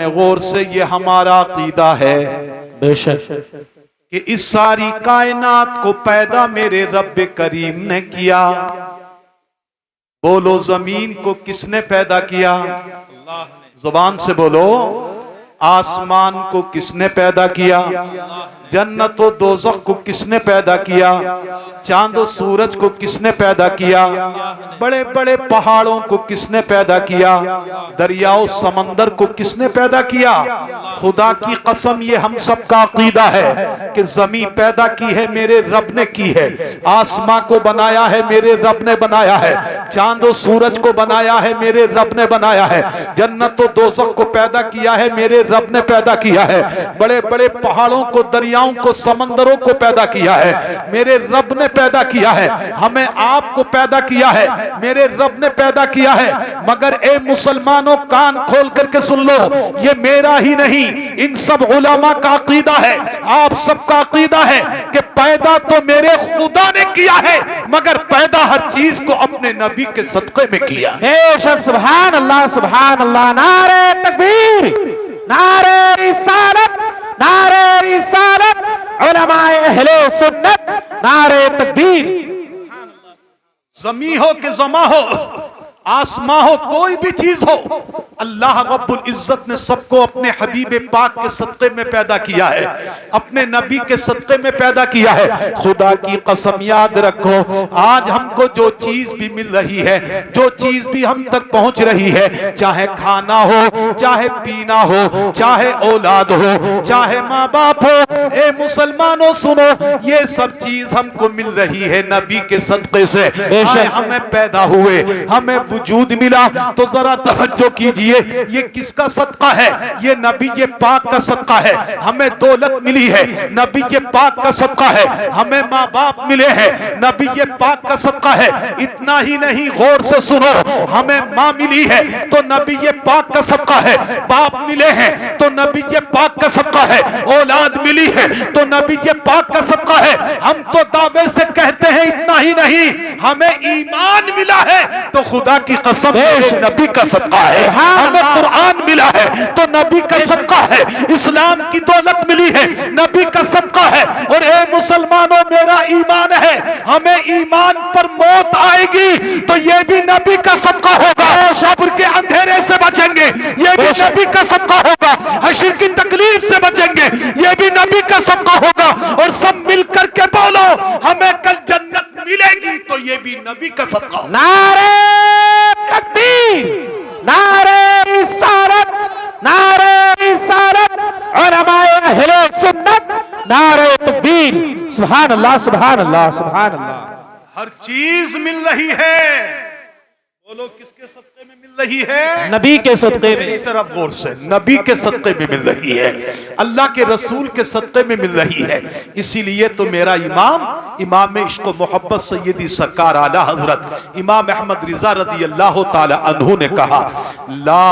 सुने गौर से, ये हमारा अकीदा है बेशक कि इस सारी कायनात को पैदा मेरे रब करीम ने किया। बोलो, जमीन को किसने पैदा किया? जुबान से बोलो। आसमान को किसने पैदा किया? जन्नत और दोज़ख को किसने पैदा किया? चांद और सूरज को किसने पैदा किया? बड़े बड़े पहाड़ों को किसने पैदा किया? दरियाओं समंदर को किसने पैदा किया? खुदा की कसम, ये हम सब का अकीदा है कि जमीन पैदा की है मेरे रब ने की है, आसमां को बनाया है मेरे रब ने बनाया है, चांद और सूरज को बनाया है मेरे रब ने बनाया है, जन्नत और दोज़ख को पैदा किया है मेरे रब ने पैदा किया है, बड़े बड़े पहाड़ों को, दरियाओं को, समंदरों को पैदा किया है मेरे रब ने पैदा किया है, हमें आपको पैदा किया है मेरे रब ने पैदा किया है। मगर ए मुसलमानों, कान खोल करके सुन लो, ये मेरा ही नहीं, इन सब उलमा का अकीदा है, आप सबका अकीदा है कि पैदा तो मेरे खुदा ने किया है, मगर पैदा हर चीज को अपने नबी के सदक़े में किया। बेशक, सुभान अल्लाह, सुभान अल्लाह। नारे तकबीर, नारे रिसालत, नारे रिसालत, उलमाए अहले सुन्नत, नारे तकबीर। जमी हो कि जमा हो, आसमां हो, कोई भी चीज हो, अल्लाह रब्बुल इज्जत ने सबको अपने हबीब पाक के सदक़े में पैदा किया है, अपने नबी के सदक़े में पैदा किया है। खुदा की कसम, याद रखो, आज हमको जो चीज भी मिल रही है, जो चीज भी हम तक पहुंच रही है, चाहे खाना हो, चाहे पीना हो, चाहे औलाद हो, चाहे माँ बाप हो, ए मुसलमानों सुनो, ये सब चीज हमको मिल रही है नबी के सदक़े से। हमें पैदा हुए, हमें वजूद मिला, तो जरा तवज्जो कीजिए, ये किसका सदका है? ये नबी ये पाक का सदका है। हमें दौलत मिली है, नबी ये पाक का सदका है। हमें माँ बाप मिले हैं, नबी ये पाक का सदका है। इतना ही नहीं, गौर से सुनो, हमें माँ मिली है तो नबी ये पाक का सदका है, बाप मिले हैं तो नबी ये पाक का सदका है, औलाद मिली है तो नबी ये पाक का सदका है। हम तो दावे से कहते हैं, इतना ही नहीं, हमें ईमान मिला है तो खुदा की कसम नबी का सदका है। हमें कुरान मिला है तो नबी का सदका है, इस्लाम की दौलत मिली है, नबी का सदका है। और ए मुसलमानों, मेरा ईमान है, हमें ईमान पर मौत आएगी तो ये भी नबी का सदका होगा। कब्र के अंधेरे से बचेंगे, ये भी नबी का सदका होगा। हश्र की तकलीफ से बचेंगे, ये भी नबी का सदका होगा। और सब मिलकर के बोलो, हमें कल जन्नत मिलेगी तो ये भी नबी का सदका। नारे तकबीर, नारे रिसालत, नारे रिसालत, उलमाए अहले सुन्नत, नारे तकबीर। सुभान अल्लाह, सुभान अल्लाह, सुभान अल्लाह। हर चीज मिल रही है, बोलो किसके सदक़े में मिल रही है? नबी के सदक़े में। मेरी तरफ गौर से, नबी के सदक़े में मिल रही है, अल्लाह के रसूल के सदक़े में मिल रही है। इसीलिए तो मेरा इमाम इश्क़ व मोहब्बत सैयदी सरकार आला हजरत इमाम अहमद रिज़ा रज़ी अल्लाह ताला अन्हु ने कहा, ला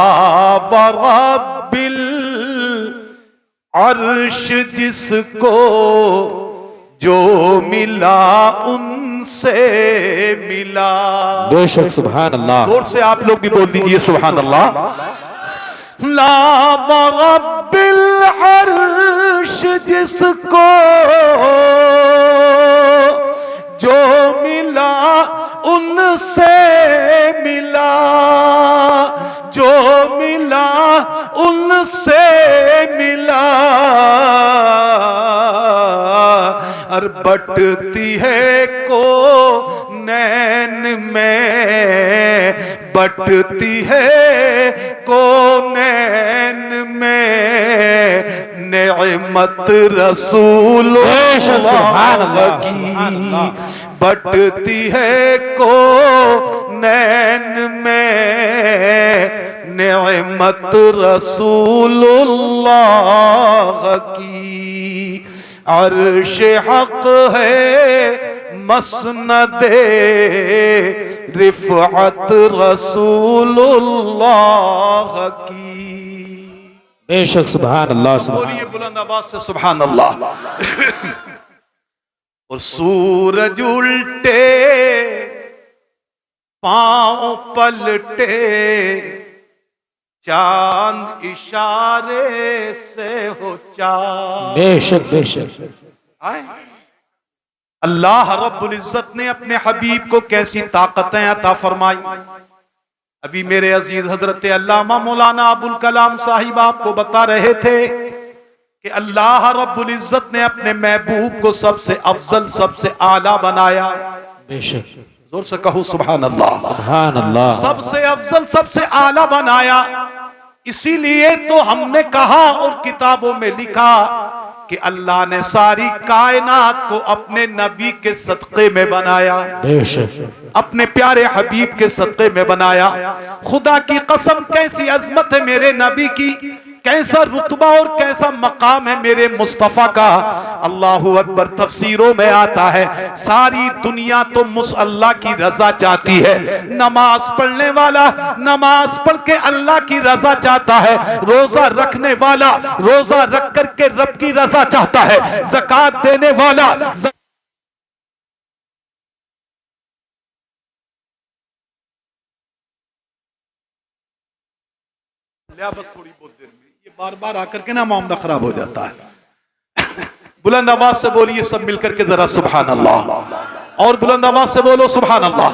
वरब्बिल अर्श जिसको जो मिला उनसे मिला। बेशक, सुभान अल्लाह। जोर से आप लोग भी बोल दीजिए सुभान अल्लाह। ला वरब्बिल अर्श जिसको जो मिला उनसे मिला, जो मिला उनसे मिला। और बटती है को नैन में, बटती है को नैन में नेमत रसूलुल्लाह की, बटती है को नैन में नेमत रसूलुल्लाह की। अर्श हक है मसनदे रिफ़अत रसूलुल्लाह की। बेशक, सुभान अल्लाह। बोलिए बुलंद आवाज से सुभान अल्लाह। और सूरज उल्टे पांव पलटे, चांद इशारे से हो चांद। बेशक बेशक। अल्लाह रब्बुल इज्जत ने अपने हबीब को कैसी ताकतें अता फरमाई। अभी मेरे अजीज हजरत अल्लामा मौलाना अबुल कलाम साहिब आपको बता रहे थे कि अल्लाह रब्बुल इज्जत ने अपने महबूब को सबसे अफजल सबसे आला बनाया। बेशक। जोर से कहो सुभान अल्लाह। सुभान अल्लाह। सबसे अफजल सबसे आला बनाया। इसीलिए तो हमने कहा और किताबों में लिखा कि अल्लाह ने सारी कायनात को अपने नबी के सदक़े में बनाया। बेशक। अपने प्यारे हबीब के सदक़े में बनाया। खुदा की कसम कैसी अजमत है मेरे नबी की, कैसा रुतबा और कैसा मकाम है मेरे मुस्तफा का। अल्लाहु अकबर। तफसीरों में आता है सारी दुनिया तो मुझ अल्लाह की रजा चाहती है। नमाज पढ़ने वाला नमाज पढ़ के अल्लाह की रजा चाहता है। रोजा रखने वाला रोजा रख करके रब की रजा चाहता है। ज़कात देने वाला बस थोड़ी बहुत देर में, ये बार बार आकर के ना मामला खराब हो जाता है। बुलंद आवाज से बोलिए सब मिलकर के जरा सुभान अल्लाह, और बुलंद आवाज से बोलो सुभान अल्लाह।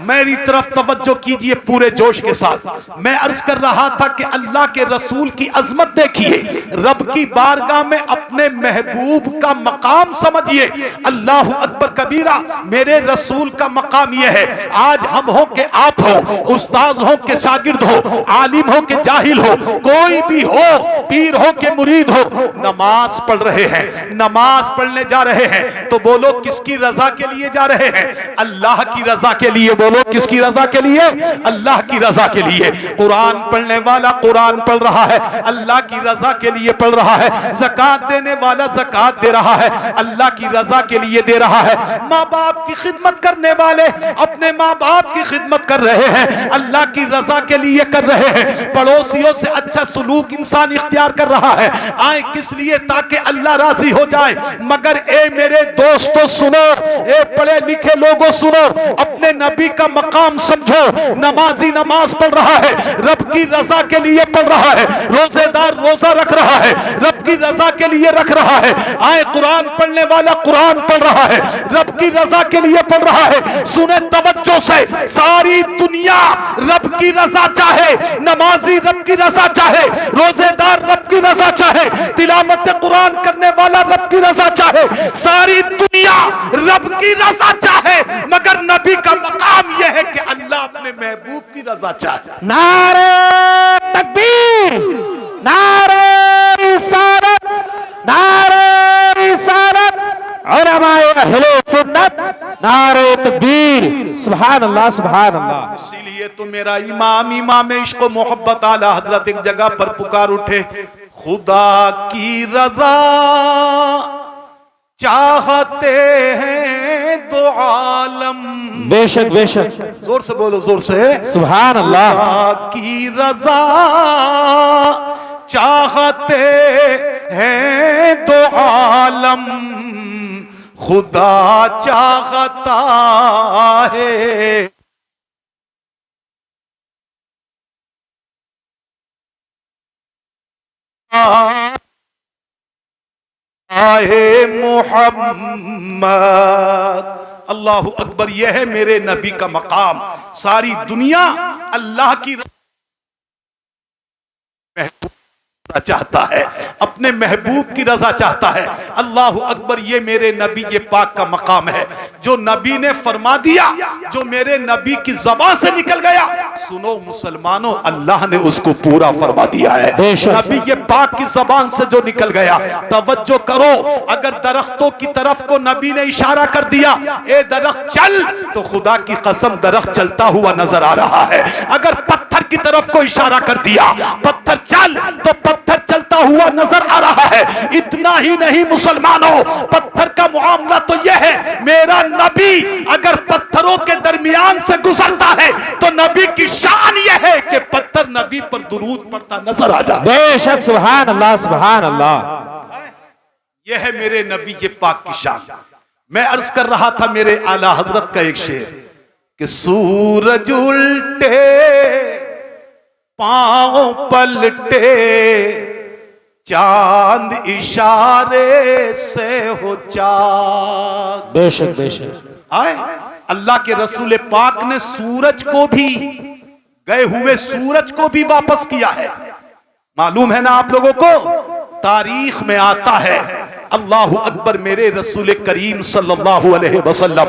मेरी तरफ तवज्जो कीजिए पूरे जोश के साथ। मैं अर्ज कर रहा था कि अल्लाह के रसूल की अजमत देखिए, रब की बारगाह में अपने महबूब का मकाम समझिए। अल्लाह अकबर कबीरा। मेरे रसूल का मकाम यह है, आज हम हो के आप हो, उस्ताद हो के शागिर्द हो, आलिम हो के जाहिल हो, कोई भी हो, पीर हो के मुरीद हो, नमाज पढ़ रहे हैं, नमाज पढ़ने जा रहे हैं तो बोलो किसकी रजा के लिए जा रहे हैं? अल्लाह की रजा के लिए। बोलो किसकी रजा के लिए? अल्लाह की रजा के लिए। कुरान पढ़ने वाला कुरान पढ़ रहा है, अल्लाह की रजा के लिए पढ़ रहा है। ज़कात देने वाला ज़कात दे रहा है, अल्लाह की रजा के लिए दे रहा है। माँ बाप की खिदमत करने वाले अपने माँ बाप की खिदमत कर रहे हैं, अल्लाह की रजा के लिए कर रहे हैं। पड़ोसियों से अच्छा सलूक इंसान इख्तियार कर रहा है। आए किस लिए? ताकि अल्लाह राजी हो जाए। मगर ए मेरे दोस्तों सुनो, ए पढ़े लिखे लोगों सुनो, अपने नबी का मकाम समझो। नमाजी नमाज पढ़ रहा है, रब की रजा के लिए पढ़ रहा है। रोजेदार रोजा रख रहा है, रब की रजा के लिए रख रहा है। आए कुरान पढ़ने वाला कुरान पढ़ रहा है, रब की रजा के लिए पढ़ रहा है। सुने तवज्जो से, सारी दुनिया रब की रजा चाहे, नमाजी रब की रजा चाहे, रोजेदार रब की रजा चाहे, तिलावत कुरान करने वाला रब की रजा चाहे, सारी दुनिया रब की रजा चाहे, मगर नबी का मकाम यह है कि अल्लाह अपने महबूब की रजा चाहे। नारे तकबीर, नारे रिसालत, नारे रिसालत, उलमाए अहले सुन्नत, नारे तकबीर। सुभान अल्लाह सुभान अल्लाह। इसीलिए तो मेरा इमाम इश्क मोहब्बत आला हजरत एक जगह पर पुकार उठे, खुदा की रजा चाहते हैं दो आलम। बेशक बेशक। जोर से बोलो, जोर से सुभान अल्लाह। खुदा की रजा चाहते हैं दो आलम, खुदा चाहता है आए मोहम्मद। अल्लाहु अकबर। यह है मेरे नबी का मकाम। सारी दुनिया अल्लाह की चाहता है, अपने महबूब की रजा चाहता है। अल्लाह अकबर। ये मेरे नबी ये पाक का मकाम है। जो नबी ने फरमा दिया, जो मेरे नबी की ज़बान से निकल गया, सुनो मुसलमानों, अल्लाह ने उसको पूरा फरमा दिया है। नबी ये पाक की ज़बान से जो निकल गया, तवज्जो करो। अगर दरख्तों की तरफ को नबी ने इशारा कर दिया, ए दरख्त चल, तो खुदा की कसम दरख्त चलता हुआ नजर आ रहा है। अगर पत्थर की तरफ को इशारा कर दिया, पत्थर चल, तो पत्थर चलता हुआ नजर आ रहा है। इतना ही नहीं मुसलमानों, पत्थर का मामला तो यह है, मेरा नबी अगर पत्थरों के दरमियान से गुजरता है तो नबी की शान यह है कि पत्थर नबी पर दुरूद पड़ता नजर आ जाता है। बेशक। सुभान अल्लाह सुभान अल्लाह। यह है मेरे नबी ये पाक की शान। मैं अर्ज कर रहा था मेरे आला हजरत का एक शेर कि सूरज उल्टे पांव पलटे चांद इशारे से हो चांद। बेशक बेशक। आए अल्लाह के रसूल पाक ने सूरज को भी, गए हुए सूरज को भी वापस किया है। मालूम है ना आप लोगों को, तारीख में आता है, अल्लाहु अकबर, मेरे रसूल करीम सल्लल्लाहु अलैहि वसल्लम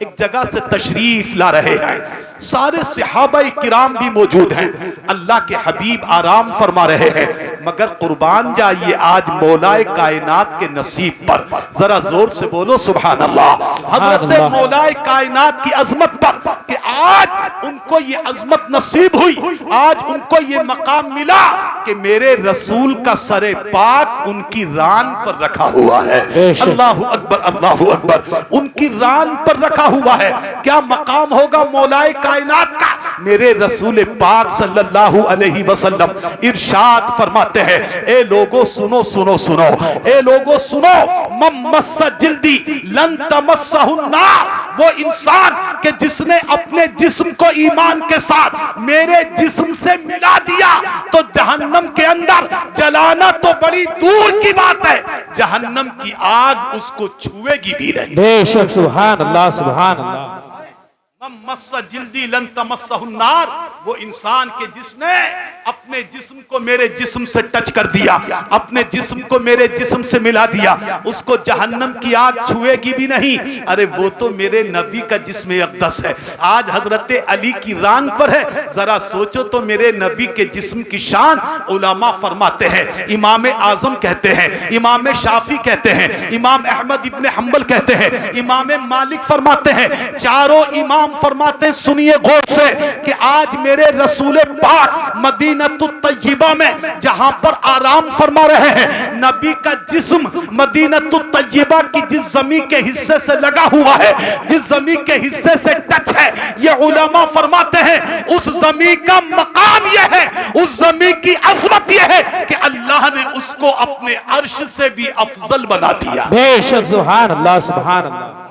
एक जगह से तशरीफ ला रहे हैं, सारे सहाबा किराम भी मौजूद हैं, अल्लाह के हबीब आराम फरमा रहे हैं, मगर कुर्बान जाइए आज मौलाए कायनात के नसीब पर, जरा जोर से बोलो सुभान अल्लाह, हजरत मौलाए कायनात की अजमत पर, कि आज उनको ये अजमत नसीब हुई, आज उनको ये मकाम मिला कि मेरे रसूल का सरे पाक उनकी रान पर रखा हुआ है। अल्लाहु अकबर, अल्लाहु अकबर, उनकी रान पर रखा हुआ है। क्या मकाम होगा मौलाए कायनात का। मेरे रसूल पाक सल्लल्लाहु अलैहि वसल्लम इरशाद फरमाते हैं, ए लोगो सुनो सुनो सुनो, ए लोगो सुनो, मम्मस्सा जिल्दी लन तमस्सहु नार, वो इंसान के जिसने अपने जिस्म को ईमान के साथ मेरे जिस्म से मिला दिया तो जहन्नम के अंदर जलाना तो बड़ी दूर की बात है, जहन्नम की आग उसको छुएगी भी नहीं। बेशक, सुभान अल्लाह, सुभान अल्लाह। मम्मस्सा जिल्दी लन तमस्सहु नार, वो इंसान के जिसने अपने जिस्म को मेरे जिस्म से टच कर दिया, अपने जिस्म को मेरे जिस्म से मिला दिया, उसको जहन्नम की आग छुएगी भी नहीं। अरे वो तो मेरे नबी का जिस्म अक़दस है, आज हजरत अली की रान पर है। जरा सोचो तो मेरे नबी के जिस्म की शान। उलमा फरमाते हैं, इमाम आजम कहते हैं, इमाम शाफी कहते हैं, इमाम अहमद इब्न हम्बल कहते हैं, इमाम मालिक फरमाते हैं, चारों इमाम फरमाते हैं, सुनिए गौर से, कि आज मेरे रसूल पाक मदीनतुत तय्यबा में जहां पर आराम फरमा रहे हैं, नबी का जिस्म मदीनतुत तय्यबा की जिस जमीन के हिस्से से लगा हुआ है, जिस जमीन के हिस्से से टच है, ये उलमा फरमाते हैं उस जमीन का मकाम यह है, उस जमीन की अजमत यह है कि अल्लाह ने उसको अपने अर्श से भी अफजल बना दिया। बेशक, सुभान अल्लाह, सुभान अल्लाह।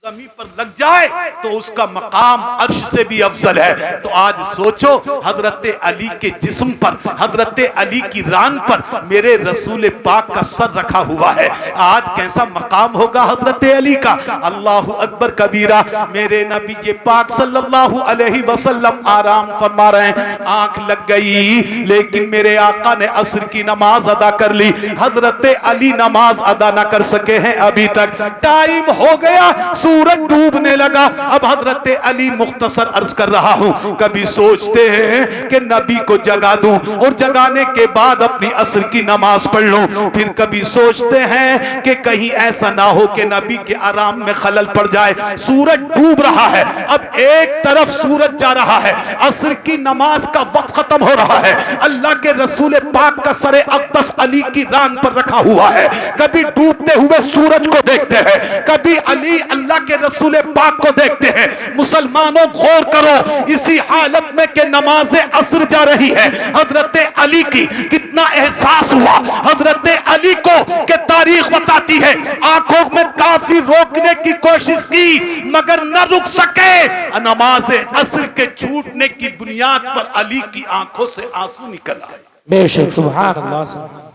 जमीन पर लग जाए तो उसका मकाम अर्श से भी अफजल है। तो आज सोचो हजरत अली के जिस्म पर, हजरत अली की रान पर मेरे रसूल पाक का सर रखा हुआ है, आज कैसा मकाम होगा हजरत अली का। अल्लाह अकबर कबीरा। मेरे नबी ये पाक सल्लल्लाहु अलैहि वसल्लम आराम फरमा रहे हैं, आंख लग गई, लेकिन मेरे आका ने असर की नमाज अदा कर ली, हजरत अली नमाज अदा ना कर सके हैं अभी तक। टाइम हो गया, सूरज डूबने लगा। अब हजरत अली मुख्तसर अर्ज कर रहा हूं, कभी सोचते हैं कि नबी को जगा दूं और जगाने के बाद अपनी असर की नमाज पढ़ लूं, फिर कभी सोचते हैं कि कहीं ऐसा ना हो कि नबी के आराम में खलल पड़ जाए। सूरज डूब रहा है, अब एक तरफ सूरज जा रहा है, असर की नमाज का वक्त खत्म हो रहा है, अल्लाह के रसूल पाक का सरे अक़दस अली की रान पर रखा हुआ है। कभी डूबते हुए सूरज को देखते हैं, कभी अली अल्लाह के रसूल पाक को देखते हैं। मुसलमानों गौर करो, इसी हालत में के नमाज़े असर जा रही है, हजरत अली की कितना एहसास हुआ। हजरत अली को के तारीख बताती है, आंखों में काफी रोकने की कोशिश की मगर न रुक सके। नमाज़े असर के छूटने की बुनियाद पर अली की आंखों से आंसू निकल आए। बेशक, सुभान अल्लाह, सुभान।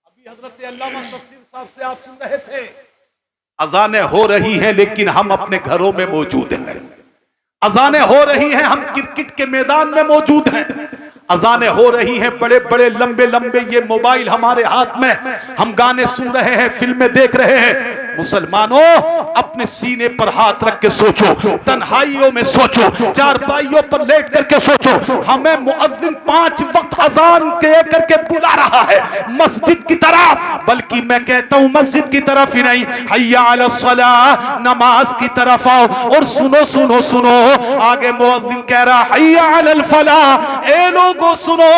अभी हजरत अल्लामा तफसीर साहब से आप सुन रहे थे, अजानें हो रही हैं लेकिन हम अपने घरों में मौजूद हैं। अजानें हो रही हैं, हम क्रिकेट के मैदान में मौजूद हैं। अजानें हो रही हैं, बड़े बड़े लंबे लंबे ये मोबाइल हमारे हाथ में, हम गाने सुन रहे हैं, फिल्में देख रहे हैं। मुसलमानों अपने सीने पर हाथ रख के सोचो, तन्हाइयों में सोचो, चारपाइयों पर लेट करके सोचो, हमें मुअज्जिन 5 वक्त अजान के करके बुला रहा है मस्जिद की तरफ, बल्कि मैं कहता हूं मस्जिद की तरफ ही नहीं, हय्या अला सलाह, नमाज की तरफ आओ। और सुनो सुनो सुनो, आगे मुअज्जिन कह रहा हय्या अलल फलाह, ए लोगों सुनो,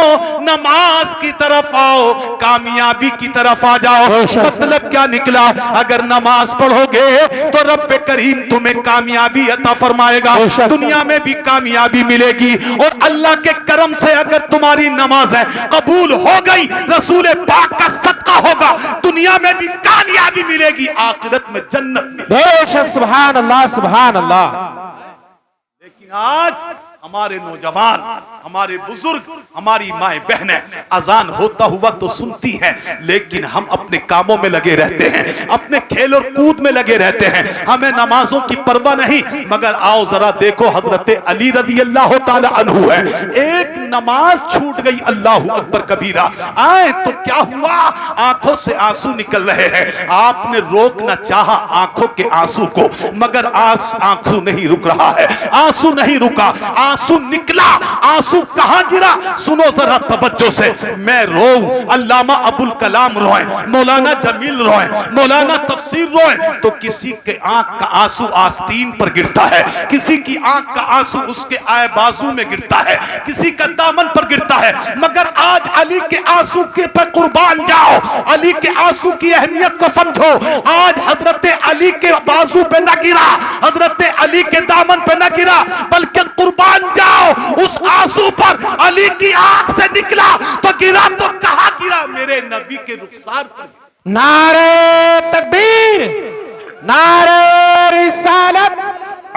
नमाज की तरफ आओ, कामयाबी की तरफ आ जाओ। मतलब क्या निकला, अगर नमाज पढ़ोगे तो रब्बे करीम तुम्हें कामयाबी अता फरमाएगा, दुनिया में भी कामयाबी मिलेगी। और अल्लाह के करम से अगर तुम्हारी नमाज है कबूल हो गई, रसूल पाक का सदका होगा, दुनिया में भी कामयाबी मिलेगी, आखिरत में जन्नत मिलेगी। बेशक, सुभान अल्लाह, सुभान अल्लाह। लेकिन आज हमारे नौजवान, हमारे बुजुर्ग, हमारी माएं बहनें अजान होता हुआ तो सुनती हैं, लेकिन हम अपने कामों में लगे रहते हैं, अपने खेल और कूद में लगे रहते हैं, हमें नमाजों की परवाह नहीं। मगर आओ जरा देखो, हजरत अली रज़ी अल्लाह ताला अन्हु है, एक नमाज छूट गई, अल्लाह अकबर कबीरा, आए तो क्या हुआ, आंखों से आंसू निकल रहे हैं। आपने रोकना चाहा आंखों के आंसू को, मगर आज आंसू नहीं रुक रहा है, आंसू नहीं रुका, आंसू निकला। आंसू कहां गिरा, सुनो जरा तवज्जो से। मैं रोऊं, अल्लामा अबुल कलाम रोए, मौलाना जमील रोए, मौलाना तफसीर रोए, तो किसी के आंख का आंसू आस्तीन पर गिरता है, किसी की आंख का आंसू उसके आए बाजू में गिरता है, किसी का दामन पर गिरता है। मगर आज अली के आंसू के पर कुर्बान जाओ, अली के आंसू की अहमियत को समझो। आज हजरत अली के बाजू पे न गिरा, हजरत अली के दामन पे न गिरा, बल्कि कुर्बान जाओ उस आंसू पर। अली की आंख से निकला तो गिरा तो कहां गिरा, मेरे नबी के रुखसार पर। नारे तकबीर, नारे रिसालत,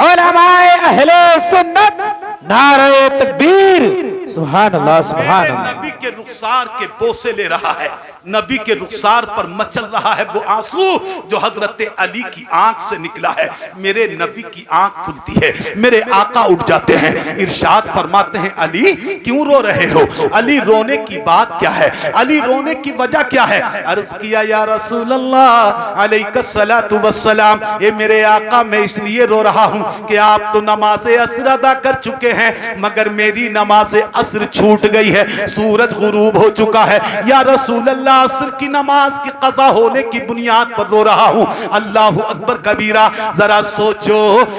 उलमाए अहले सुन्नत, नारे तकबीर, सुभान अल्लाह, सुभान अल्लाह। नबी के रुखसार के बोसे ले रहा है, नबी के रुखसार पर मचल रहा है वो आंसू जो हजरत अली की आंख से निकला है। मेरे नबी की आंख खुलती है, मेरे आका उठ जाते हैं, इरशाद फरमाते हैं, अली क्यों रो रहे हो, अली रोने की बात क्या है, अली रोने की वजह क्या है। अर्ज किया, या रसूल अल्लाह अलैहिस्सलातु वस्सलाम, ये मेरे आका मैं इसलिए रो रहा हूं कि आप तो नमाज असर अदा कर चुके हैं, मगर मेरी नमाज असर छूट गई है, सूरज गुरूब हो चुका है। या रसूल अल्लाह, असर की नमाज की कज़ा होने की बुनियाद पर रो रहा हूं। अल्लाह अकबर कबीरा, जरा सोचो,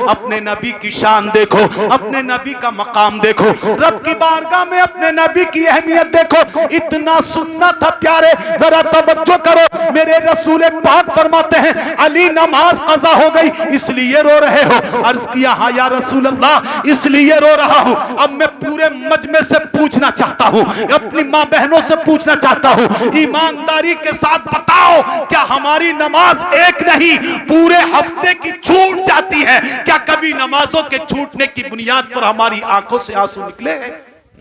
अपने नबी की शान देखो, अपने नबी का मकाम देखो, रब की बारगाह में अपने नबी की अहमियत देखो। इतना सुनना था प्यारे, जरा तवज्जो करो। मेरे रसूल पाक फरमाते हैं, अली नमाज कज़ा हो गई इसलिए रो रहे हो। अर्ज किया, हाँ या रसूल अल्लाह, इसलिए रो रहा हूं। अब मैं पूरे मजमे से पूछना चाहता हूं, अपनी मां बहनों से पूछना चाहता हूं, ईमानदारी के साथ बताओ, क्या हमारी नमाज एक नहीं पूरे हफ्ते की छूट जाती है? क्या कभी नमाजों के छूटने की बुनियाद पर हमारी आंखों से आंसू निकले?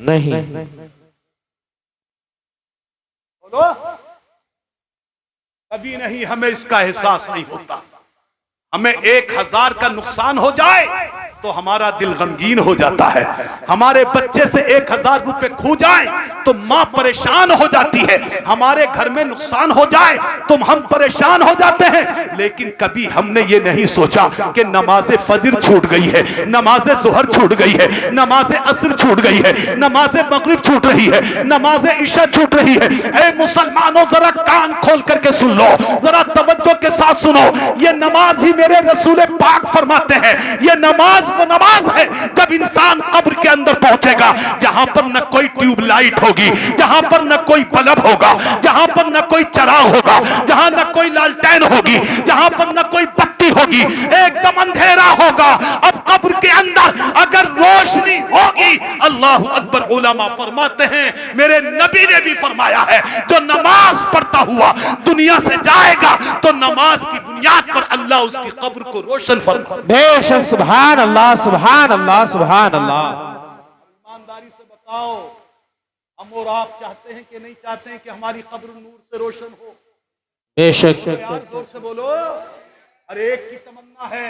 नहीं। बोलो, कभी नहीं, हमें इसका एहसास नहीं होता। हमें 1000 का नुकसान हो जाए तो हमारा दिल गमगीन हो जाता है, हमारे बच्चे से 1000 रुपए खो जाए तो मां परेशान हो जाती है, हमारे घर में नुकसान हो जाए तो हम परेशान हो जाते हैं। लेकिन कभी हमने ये नहीं सोचा कि नमाज फजर छूट गई है, नमाज जुहर छूट गई है, नमाज असर छूट गई है, नमाज मगरिब छूट रही है, नमाज इशा छूट रही है। ए मुसलमानों, जरा कान खोल करके सुन लो, जरा तवज्जो के साथ सुनो। ये नमाज ही मेरे रसूल पाक फरमाते हैं, ये नमाज वो नमाज है जब इंसान कब्र के अंदर पहुंचेगा, जहां पर न कोई ट्यूबलाइट होगी, जहां पर न कोई बल्ब होगा, जहां पर न कोई चराग होगा, जहां न कोई लालटेन होगी, जहां पर न कोई बत्ती होगी, एकदम अंधेरा होगा। अब कब्र के अंदर अगर रोशनी होगी, अल्लाह अकबर, उलमा फरमाते हैं, मेरे नबी ने भी फरमाया है, जो नमाज पढ़ता हुआ दुनिया से जाएगा तो नमाज की बुनियाद पर अल्लाह उसकी कब्र को रोशन फरमा। बेशक, सुभान अल्लाह, सुभान अल्लाह, सुभान अल्लाह। ईमानदारी से बताओ, हम और आप चाहते हैं कि नहीं चाहते हैं कि हमारी कब्र नूर से रोशन हो? बेशक। यार जोर से बोलो, हर एक की तमन्ना है,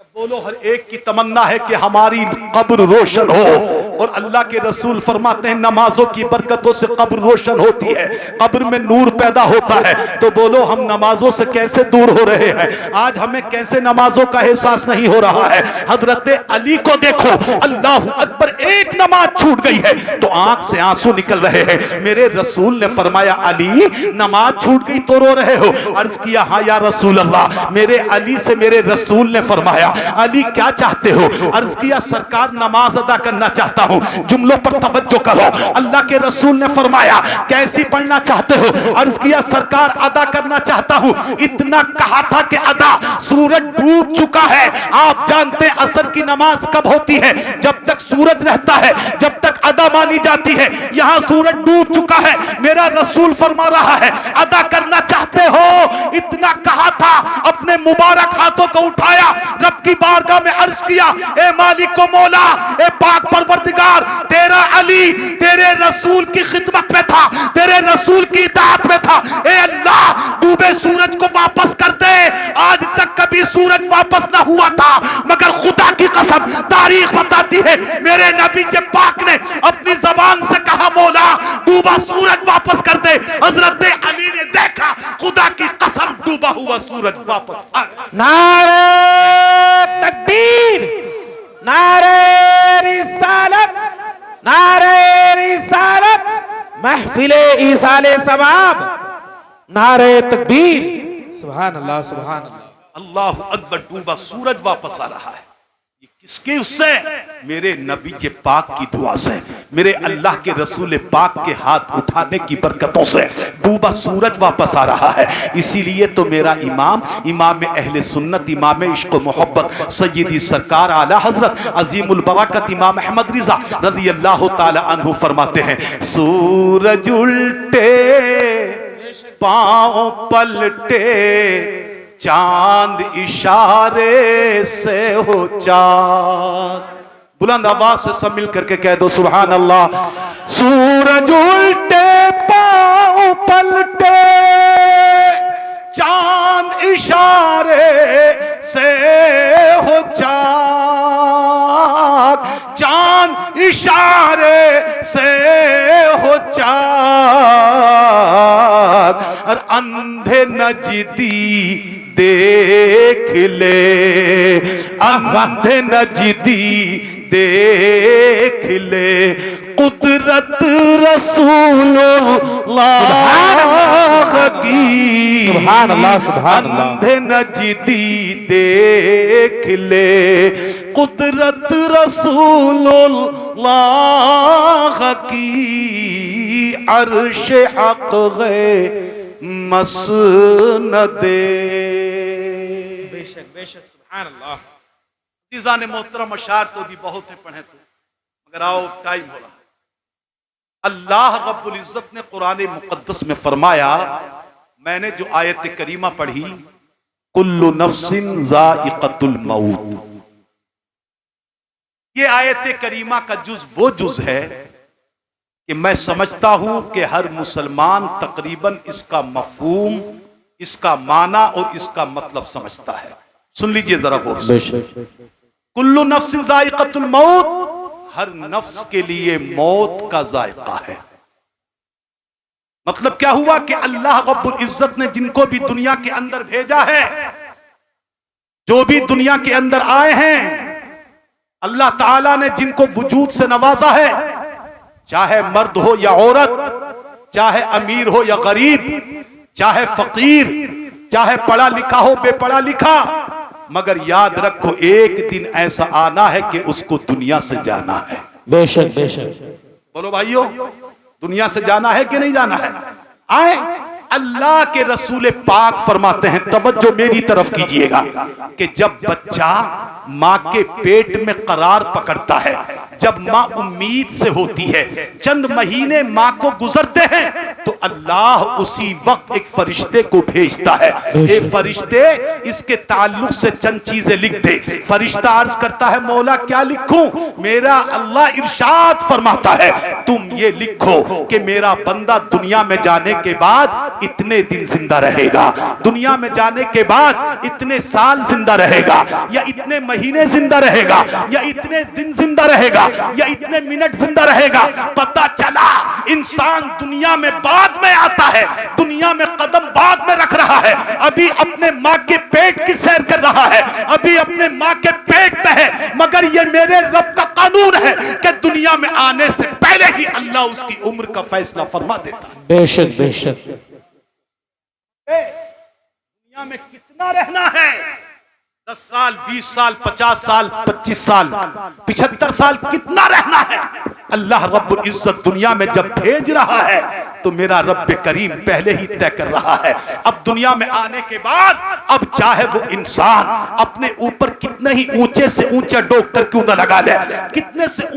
जब बोलो हर एक की तमन्ना है कि हमारी कब्र रोशन हो। और अल्लाह के रसूल फरमाते हैं, नमाजों की बरकतों से कब्र रोशन होती है, कब्र में नूर पैदा होता है। तो बोलो, हम नमाजों से कैसे दूर हो रहे हैं? आज हमें कैसे नमाजों का एहसास नहीं हो रहा है? हजरत अली को देखो, अल्लाह अकबर, एक नमाज छूट गई है तो आंख से आंसू निकल रहे हैं। मेरे रसूल ने फरमाया, अली नमाज छूट गई तो रो रहे हो? अर्ज किया, हाँ या रसूल अल्लाह। मेरे अली से मेरे रसूल ने फरमाया, अली क्या चाहते हो? अर्ज किया, सरकार नमाज अदा करना चाहता हूं। जुमलों पर तवज्जो करो। अल्लाह के रसूल ने फरमाया, कैसी पढ़ना चाहते हो? अर्ज किया, सरकार अदा करना चाहता हूं। इतना कहा था कि अदा, सूरज डूब चुका है। आप जानते असर की नमाज कब होती है? जब तक सूरज रहता है, जब तक अदा मानी जाती है। यहां सूरज डूब चुका है, मेरा रसूल फरमा रहा है, अदा करना चाहते हो? इतना कहा था, अपने मुबारक हाथों को उठाया, रब की बारगाह में अर्ज किया, ए मालिक को मौला, ए पाक परवरदिगार, तेरा अली तेरे रसूल की खिदमत में था, तेरे रसूल की इताअत में था। ए अल्लाह, डूबे सूरज को वापस कर दे। आज तक कभी सूरज वापस ना हुआ था, मगर खुदा की कसम तारीख बताती है, मेरे नबी के पाक ने अपनी जबान से कहा, मौला डूबा सूरज वापस कर दे। हजरत अली ने देखा, खुदा की कसम डूबा हुआ सूरज वापस आ गया। नारे तकबीर, नारे रिसालत, नारे रिसालत, महफिले ईसाले सवाब, नारे तकबीर। सुभान अल्लाह, सुभान अल्लाह। अल्लाह अकबर, डूबा सूरज वापस आ रहा है। ये किसके उससे? मेरे नबी के पाक की दुआ से, मेरे अल्लाह के रसूल पाक के हाथ उठाने की बरकतों से डूबा सूरज वापस आ रहा है। इसीलिए तो मेरा इमाम, इमाम अहले सुन्नत, इमाम इश्क मोहब्बत, सय्यदी सरकार आला हजरत अजीमुल बरकत इमाम अहमद रिजा रज़ी अल्लाह ताला अन्हु फरमाते हैं, सूरज उल्टे पांव पलटे, चांद इशारे से हो चांद। बुलंद आवाज से सब मिल करके कह दो सुभान अल्लाह। सूरज उल्टे पांव पलटे, चांद इशारे से हो चांद, चांद इशारे से हो चांद, और अंधे नजदी देख ले, अंधे नजदी देख ले, कुदरत रसूलुल्लाह की। सुभान अल्लाह, सुभान अल्लाह। अंधे नजदी देख ले, कुदरत रसूलुल्लाह की, अर्श हक गए मसनदे। बेशक बेशक, सुभान अल्लाह। चीज़ा ने मोहतरम अशार तो भी बहुत है पढ़े तो, मगर आओ टाइम हो रहा है। अल्लाह रब्बुल इज्जत ने कुरान मुकद्दस में फरमाया, मैंने जो आयत करीमा पढ़ी, कुल्लु नफ्सिन ज़ाइक़तुल मौत, ये आयत करीमा का जुज वो जुज है कि मैं समझता हूं कि हर मुसलमान तकरीबन इसका मफहूम, इसका माना और इसका मतलब समझता है। सुन लीजिए जरा गौर से, कुल्लु नफ्सिन ज़ाइक़तुल मौत, हर नफ्स के लिए मौत का जायका है। मतलब क्या हुआ कि अल्लाह रब्बुल इज्जत ने जिनको भी दुनिया के अंदर भेजा है, जो भी दुनिया के अंदर आए हैं, अल्लाह ताला ने जिनको वजूद से नवाजा है, चाहे मर्द हो या औरत, चाहे अमीर हो या गरीब, चाहे फकीर, चाहे पढ़ा लिखा हो बेपढ़ा लिखा, मगर याद रखो एक दिन ऐसा आना है कि उसको दुनिया से जाना है। बेशक बेशक। बोलो भाइयों, दुनिया से जाना है कि नहीं जाना है? आए, अल्लाह के रसूल पाक फरमाते हैं, तवज्जो मेरी तरफ कीजिएगा, कि जब बच्चा माँ के पेट में करार पकड़ता है, जब माँ उम्मीद से होती है, चंद महीने माँ को गुजरते हैं, तो अल्लाह उसी वक्त एक फरिश्ते को भेजता है। ये फरिश्ते इसके ताल्लुक से चंद चीजें लिख दे। फरिश्ता अर्ज करता है, मौला क्या लिखूं? मेरा अल्लाह इरशाद फरमाता है, तुम ये लिखो कि मेरा बंदा दुनिया में जाने के बाद इतने दिन जिंदा रहेगा, दुनिया में जाने के बाद इतने साल जिंदा रहेगा, या इतने महीने जिंदा रहेगा, या इतने दिन जिंदा रहेगा, या इतने मिनट जिंदा रहेगा। पता चला इंसान दुनिया में बाद में आता है, दुनिया में कदम बाद में रख रहा है, अभी अपने माँ के पेट की सैर कर रहा है, अभी अपने माँ के पेट में है, मगर ये मेरे रब का कानून है कि दुनिया में आने से पहले ही अल्लाह उसकी उम्र का फैसला फरमा देता है। बेशक बेशक। दुनिया में कितना रहना है? 10 साल, 20 साल, 50 साल, 25 साल, 75 साल, कितना रहना है? अल्लाह रब्बुल इज्जत दुनिया में जब भेज रहा है, तो मेरा रब करीम पहले ही तय कर रहा है। अब दुनिया में आने के बाद अब चाहे वो इंसान अपने ऊपर कितने ही ऊंचे से ऊंचा डॉक्टर क्यों ना लगा ले, कितने से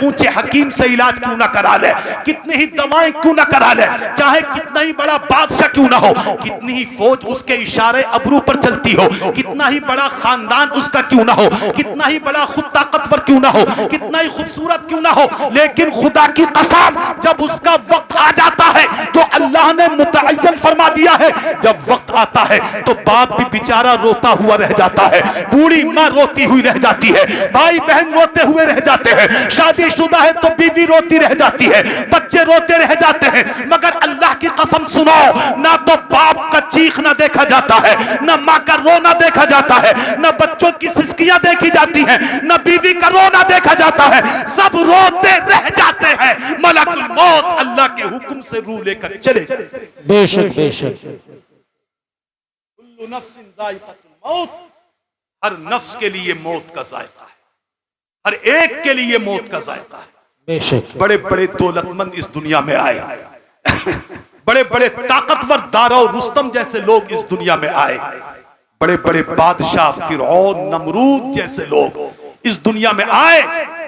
ऊंचे हकीम से इलाज क्यों ना करा ले, कितनी ही दवाएं क्यों ना करा ले, चाहे कितना ही बड़ा बादशाह क्यों ना हो, कितनी ही फौज उसके इशारे अबरू पर चलती हो, कितना ही बड़ा खानदान उसका क्यों ना हो, कितना ही बड़ा खुद ताकतवर क्यों ना हो, कितना ही खूबसूरत क्यों ना हो, लेकिन खुदा की कसम जब उसका वक्त आ जाता है तो अल्लाह ने मुतअय्यन फरमा दिया है, जब वक्त आता है तो बाप भी बेचारा रोता हुआ रह जाता है, बूढ़ी माँ रोती हुई रह जाती है, भाई बहन रोते हुए रह जाते हैं, शादीशुदा है तो बीवी रोती रह जाती है, बच्चे रोते रह जाते हैं, मगर अल्लाह की कसम सुनो, ना तो बाप का चीखना देखा जाता है, ना माँ का रोना देखा जाता है, ना बच्चों की सिसकियां देखी जाती हैं, ना बीवी का रोना देखा जाता है, सब रोते रह जाते हैं। मलकुल मौत अल्लाह के हुक्म से रूह लेकर चले जाते हैं। बेशक बेशक। कुल्लु नफ्सिन जायक़तुल मौत, हर नफ्स के लिए मौत का जायका है, हर एक के लिए मौत का जायका है। बेशक। बड़े बड़े दौलतमंद इस दुनिया में आए, बड़े बड़े ताकतवर दारा रुस्तम जैसे लोग इस दुनिया में आए, बड़े बड़े बादशाह फिरौन नमरूद जैसे लोग इस दुनिया में आए,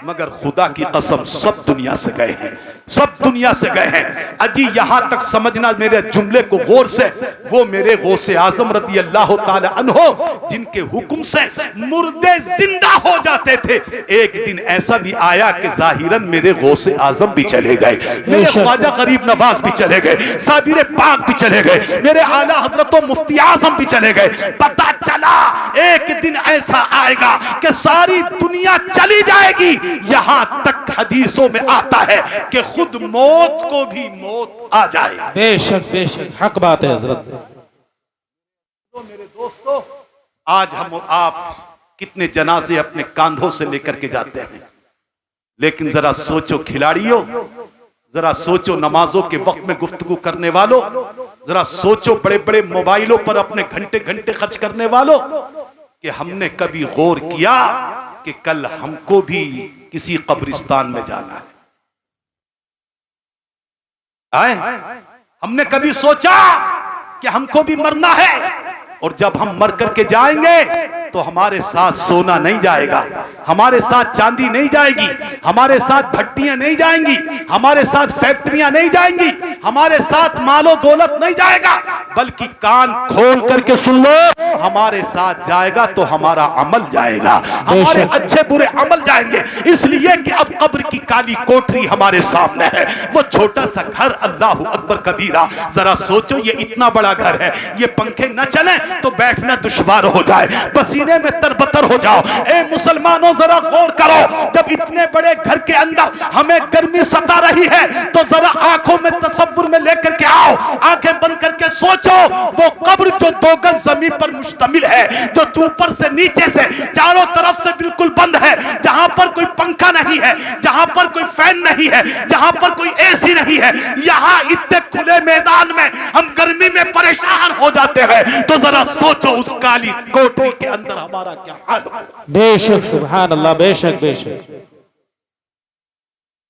मगर खुदा की कसम सब दुनिया से गए हैं, सब दुनिया से गए हैं। अजी यहां तक समझना मेरे जुमले को गौर से, वो मेरे गौसे आजम रज़ी अल्लाह ताला अन्हो जिनके हुक्म से मुर्दे जिंदा हो जाते थे, एक दिन ऐसा भी आया कि जाहिरन मेरे गौसे आजम भी चले गए, मेरे ख्वाजा गरीब नवाज भी चले गए, साबिर पाक भी चले गए, मेरे आला हजरत मुफ्ती आजम भी चले गए। पता चला एक दिन ऐसा आएगा कि सारी दुनिया चली जाएगी। यहां तक हदीसों में आता है कि खुद मौत को भी मौत आ जाए। बेशक बेशक, हक बात है हजरत। तो मेरे दोस्तों, आज हम और आप कितने जनाजे अपने कांधों से लेकर के जाते हैं, लेकिन जरा सोचो खिलाड़ियों, जरा सोचो नमाजों के वक्त में गुफ्तगू करने वालों, जरा सोचो बड़े बड़े मोबाइलों पर अपने घंटे घंटे खर्च करने वालों, कि हमने कभी गौर किया कि कल हमको भी किसी कब्रिस्तान में जाना है? हमने कभी सोचा कि हमको भी मरना है, और जब हम मर करके जाएंगे तो हमारे साथ सोना नहीं जाएगा, हमारे साथ चांदी नहीं जाएगी, हमारे साथ भट्टियां नहीं जाएंगी, हमारे साथ फैक्ट्रियां नहीं जाएंगी, हमारे साथ मालो दौलत नहीं जाएगा, बल्कि कान खोल करके सुन लो, हमारे साथ जाएगा तो हमारा अमल जाएगा, हमारे अच्छे बुरे अमल जाएंगे। इसलिए कि अब कब्र की काली कोठरी हमारे सामने है, वो छोटा सा घर, अल्लाहु अकबर कबीरा। जरा सोचो ये इतना बड़ा घर है, ये पंखे न चले तो बैठना दुश्वार हो जाए, पसीने में तरबतर हो जाओ। ए मुसलमानों जरा गौर करो, जब इतने बड़े घर के अंदर हमें गर्मी सता रही है तो जरा आंखों में तसव्वुर में लेकर के आओ, आंखें बंद करके सोचो वो कब्र जो 2 गज जमीन पर मुश्तमिल है, जो ऊपर से नीचे से चारों तरफ से बिल्कुल बंद है, जहां पर कोई पंखा नहीं है, जहां पर कोई फैन नहीं है, जहां पर कोई एसी नहीं है, यहां इतने खुले मैदान में हम गर्मी में परेशान हो जाते हैं, तो जरा सोचो उस काली कोठरी के अंदर हमारा क्या हाल होगा। बेशक, सुभान अल्लाह, बेशक बेशक।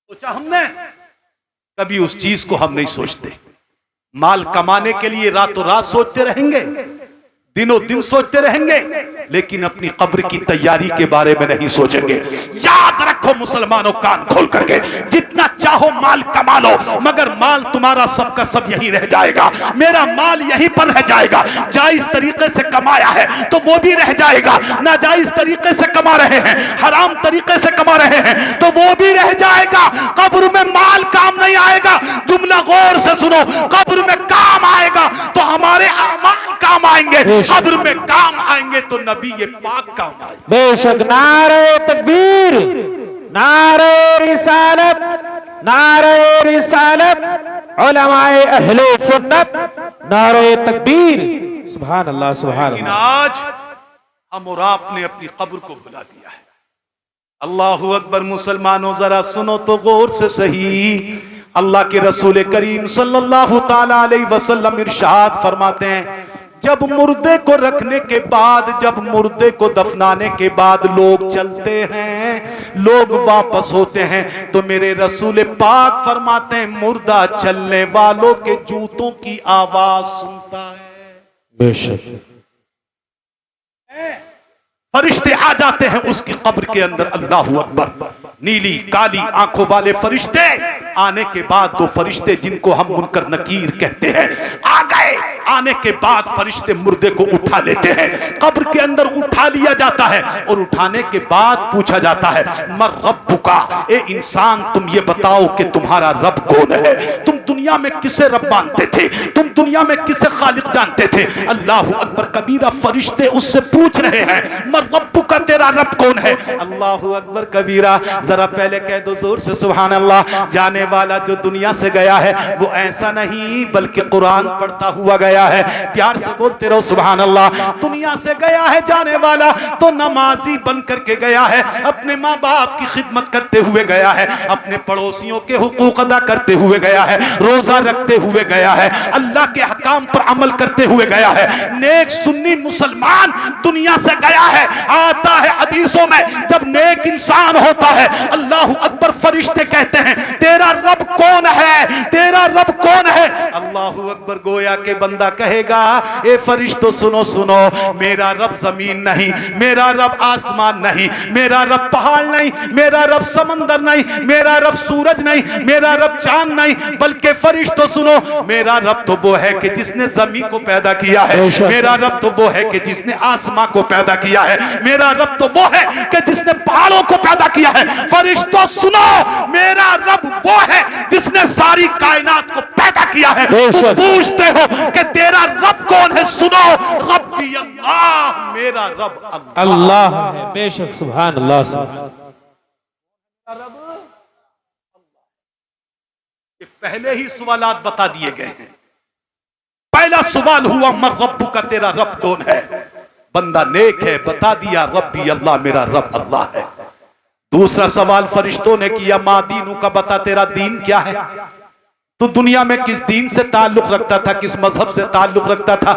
सोचा हमने? कभी उस चीज को हम नहीं सोचते। माल कमाने के लिए रातों रात सोचते रहेंगे, दिनों दिन सोचते रहेंगे, लेकिन अपनी कब्र की तैयारी के बारे में नहीं सोचेंगे। याद रखो मुसलमानों, कान खोल करके, जितना चाहो माल कमा लो, मगर माल तुम्हारा सबका सब यही रह जाएगा, मेरा माल यहीं पर रह जाएगा। जायज तरीके से कमाया है तो वो भी रह जाएगा, नाजायज तरीके से कमा रहे हैं, हराम तरीके से कमा रहे हैं तो वो भी रह जाएगा। कब्र में माल काम नहीं आएगा। जुमला गौर से सुनो, कब्र में काम आएगा तो हमारे अमाल काम आएंगे, कब्र में काम आएंगे तो नबी ये पाक काम आएंगे। बेशक। नारे तकबीर, नारे रिसालत, नारे रिसालत, उलमाए अहले सुन्नत, नारे तकबीर। सुभान अल्लाह, सुभान लेकिन अल्लाह। आज हम और आपने अपनी कब्र को भुला दिया है। अल्लाहु अकबर। मुसलमानों जरा सुनो तो गौर से सही, अल्लाह के रसूल करीम सल्लल्लाहु ताला अलैहि वसल्लम इरशाद फरमाते हैं, जब मुर्दे को रखने के बाद, जब मुर्दे को दफनाने के बाद लोग चलते हैं, लोग वापस होते हैं, तो मेरे रसूल पाक फरमाते हैं मुर्दा चलने वालों के जूतों की आवाज सुनता है। बेशक फरिश्ते आ जाते हैं उसकी कब्र के अंदर। अल्लाहू अकबर। नीली काली आंखों वाले फरिश्ते आने के बाद, दो फरिश्ते जिनको हम मुनकर नकीर कहते हैं, आ गए। आने के बाद फरिश्ते मुर्दे को उठा लेते हैं, कब्र के अंदर उठा लिया जाता है और उठाने के बाद पूछा जाता है मर रब्बुका, ए इंसान तुम ये बताओ कि तुम्हारा रब कौन है? तुम दुनिया में किसे रब मानते थे? तुम दुनिया में किसे खालिक जानते थे? अल्लाहू अकबर कबीरा। फरिश्ते उससे पूछ रहे हैं मर रब्बुका, तेरा रब कौन है? अल्लाहू अकबर कबीरा। जरा पहले कह दो जोर से सुभान अल्लाह। जाने वाला जो दुनिया से गया है वो ऐसा नहीं बल्कि कुरान पढ़ता हुआ गया है। प्यार से बोलते रहो सुभान अल्लाह। दुनिया से गया है जाने वाला तो नमाजी बन करके गया है, अपने माँ बाप की खिदमत करते हुए गया है, अपने पड़ोसियों के हुकूक अदा करते हुए गया है, रोजा रखते हुए गया है, अल्लाह के हकाम पर अमल करते हुए गया है। नेक सुन्नी मुसलमान दुनिया से गया है। आता है हदीसों में जब नेक इंसान होता है, अल्लाहू अकबर, फरिश्ते कहते हैं तेरा रब कौन है? तेरा रब कौन है? अल्लाहू अकबर। गोया के बंदा कहेगा ए फरिश्तों सुनो सुनो, मेरा रब जमीन नहीं, मेरा रब आसमान नहीं, मेरा रब पहाड़ नहीं, मेरा रब समंदर नहीं, मेरा रब सूरज नहीं, मेरा रब चांद नहीं, बल्कि फरिश्तों सुनो, मेरा रब तो वो है कि जिसने जमीन को पैदा किया है, मेरा रब तो वो है कि जिसने आसमां को पैदा किया है, मेरा रब तो वो है कि जिसने पहाड़ों को पैदा किया है। फरिश्तों सुनो, मेरा रब वो है जिसने सारी कायनात को पैदा किया है। तुम पूछते हो कि तेरा रब कौन है? सुनो, रब्बी अल्लाह, मेरा रब अल्लाह है। बेशक सुभान अल्लाह। ये पहले ही सवालात बता दिए गए हैं। पहला सवाल हुआ मर रब्बुका, तेरा रब कौन है? बंदा नेक है, बता दिया रब्बी अल्लाह, मेरा रब अल्लाह है। दूसरा सवाल फरिश्तों ने किया मा दीनू का, बता तेरा दीन क्या है? तो दुनिया में किस दीन से ताल्लुक रखता था, किस मजहब से ताल्लुक रखता था?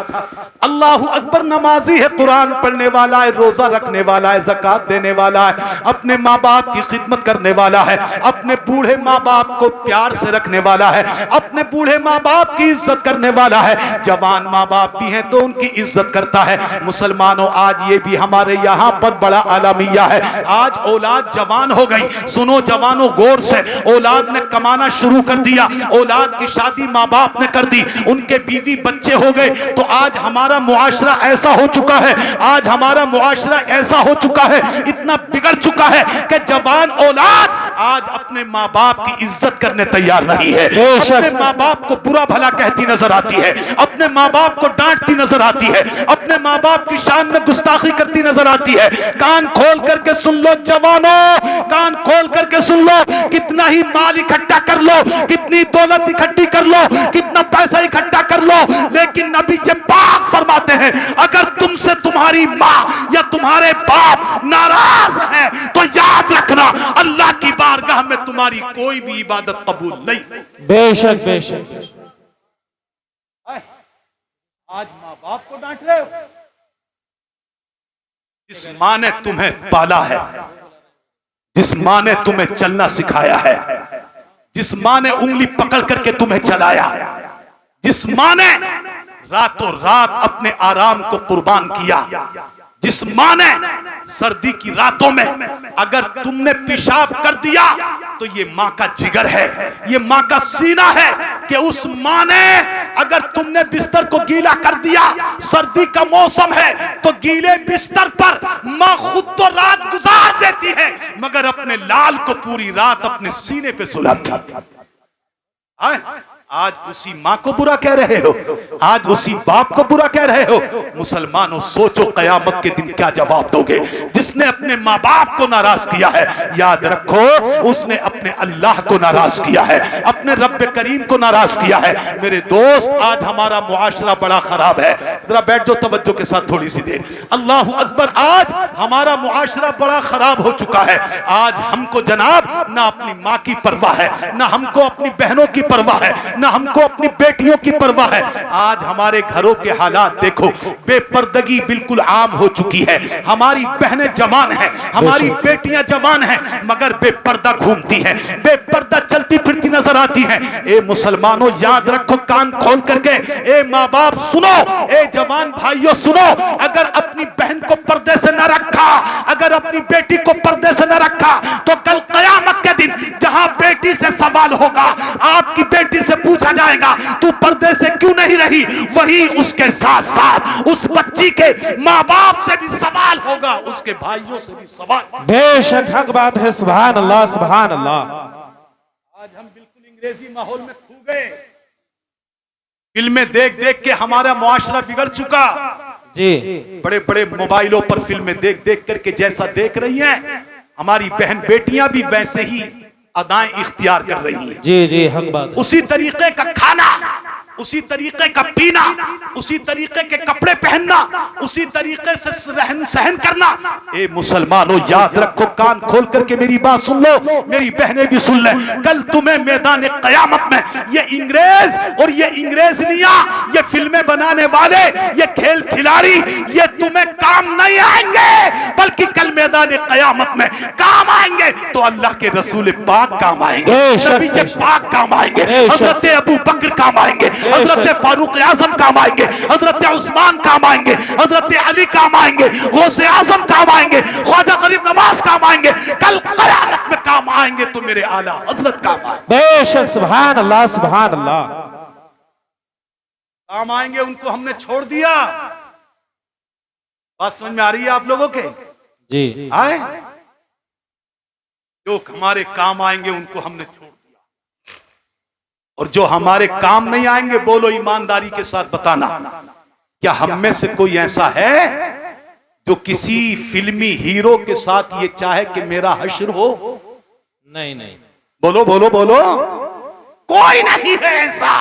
अल्लाहू अकबर। नमाजी है, कुरान पढ़ने वाला है, रोजा रखने वाला है, ज़कात देने वाला है, अपने माँ बाप की खिदमत करने वाला है, अपने बूढ़े माँ बाप को प्यार से रखने वाला है, अपने बूढ़े माँ बाप की इज्जत करने वाला है। जवान माँ बाप भी हैं तो उनकी इज्जत करता है। मुसलमानों, आज ये भी हमारे यहाँ पर बड़ा आलमिया है। आज औलाद जवान हो गई। सुनो जवानों गौर से, औलाद ने कमाना शुरू कर दिया, औलाद की शादी माँ बाप ने कर दी, उनके बीवी बच्चे हो गए। तो आज हमारा मुआशरा ऐसा हो चुका है, आज हमारा मुआशरा ऐसा हो चुका है, इतना बिगड़ चुका है कि जवान औलाद आज अपने माँ बाप की इज्जत करने तैयार नहीं है। अपने माँ बाप को बुरा भला कहती नजर आती है, अपने माँ बाप को डांटती नजर आती है, अपने माँ बाप की शान में गुस्ताखी करती नजर आती है। कान खोल करके सुन लो जवानों, कान खोल करके सुन लो। कितना ही माल इकट्ठा कर लो, कितनी दौलत इकट्ठी कर लो, कितना पैसा इकट्ठा कर लो, लेकिन नबी ये पाक फरमाते हैं अगर तुमसे तुम्हारी माँ या तुम्हारे बाप नाराज है तो याद रखना अल्लाह की बारगाह में तुम्हारी कोई भी इबादत कबूल नहीं। बेशक बेशक। आज माँ बाप को डांट रहे हो। जिस माँ ने तुम्हें पाला है, जिस माँ ने तुम्हें चलना सिखाया है, जिस माँ ने उंगली पकड़ करके तुम्हें चलाया, जिस माँ ने रातों रात अपने आराम को कुर्बान किया, जिस माँ ने सर्दी की रातों में अगर तुमने पेशाब कर दिया तो ये माँ का जिगर है, ये माँ का सीना है कि उस माँ ने अगर तुमने बिस्तर को गीला कर दिया, सर्दी का मौसम है तो गीले बिस्तर पर माँ खुद तो रात गुजार देती है मगर अपने लाल को पूरी रात अपने सीने पे सुलाती है। आज उसी माँ को बुरा कह रहे हो, आज उसी बाप को बुरा कह रहे हो। मुसलमानों सोचो कयामत के दिन क्या जवाब दोगे। जिसने अपने माँ बाप को नाराज किया है, याद रखो उसने अपने अल्लाह को नाराज किया है, अपने रब करीम को नाराज किया है। मेरे दोस्त, आज हमारा मुआशरा बड़ा खराब है। जरा बैठ जाओ तवज्जो के साथ थोड़ी सी देर। अल्लाह अकबर। आज हमारा मुआशरा बड़ा खराब हो चुका है। आज हमको जनाब ना अपनी माँ की परवाह है, ना हमको अपनी बहनों की परवाह है, ना हमको अपनी बेटियों की परवाह है। आज हमारे घरों के हालात देखो, बेपर्दगी बिल्कुल आम हो चुकी है। हमारी बहनें जवान हैं, हमारी बेटियां जवान हैं, मगर बेपर्दा घूमती हैं, बेपर्दा चलती फिरती नजर आती हैं। ए मुसलमानों याद रखो, कान खोल करके, ए माँ बाप सुनो, ए जवान भाइयों सुनो, अगर अपनी बहन को पर्दे से न रखा, अगर अपनी बेटी को पर्दे से न रखा, तो कल कयामत के दिन जहां बेटी से सवाल होगा, आपकी बेटी से पूछा जाएगा तू पर्दे से क्यों नहीं रही, वही उसके साथ साथ उस बच्ची के माँ बाप से भी सवाल होगा, उसके भाइयों से भी सवाल। बेशक हक बात है। सुभान अल्लाह, सुभान अल्लाह। आज हम बिल्कुल अंग्रेजी माहौल में खो गए। फिल्में देख देख के हमारा मुआशरा बिगड़ चुका जी। बड़े बड़े मोबाइलों पर फिल्में देख देख करके जैसा देख रही हैं, हमारी बहन बेटियां भी वैसे ही अदाएं इख्तियार कर रही हैं। जी जी हक बात है। उसी तरीके का खाना, उसी तरीके का पीना, उसी तरीके के कपड़े पहनना, उसी तरीके से रहन सहन करना। ए मुसलमानों याद रखो, कान खोल करके मेरी बात सुन लो, मेरी बहनें भी सुन ले। कल तुम्हें मैदान क़यामत में ये इंग्रेज और ये इंग्रेजनियां, ये फिल्में बनाने वाले, ये खेल खिलाड़ी, ये तुम्हें काम नहीं आएंगे, बल्कि कल मैदान क़यामत में काम आएंगे तो अल्लाह के रसूल पाक काम आएंगे, नबी के पाक काम आएंगे, हजरत अबू बकर काम आएंगे, हजरत फारूक आजम काम आएंगे, हजरत उस्मान काम आएंगे, हजरत अली काम आएंगे, गौसे आजम काम आएंगे, ख्वाजा गरीब नवाज काम आएंगे, कल क़यामत में काम आएंगे तो मेरे आला हजरत काम आएंगे। बेशक सुभान अल्लाह, सुभान अल्लाह। काम आएंगे, उनको हमने छोड़ दिया। बात समझ में आ रही है आप लोगों के? जी। आए जो हमारे काम आएंगे उनको हमने छोड़ दिया, और जो हमारे काम नहीं आएंगे, बोलो ईमानदारी के साथ बताना, क्या हम में से कोई ऐसा है जो किसी फिल्मी हीरो के साथ ये चाहे कि मेरा हश्र हो? नहीं नहीं, बोलो बोलो बोलो, कोई नहीं है ऐसा।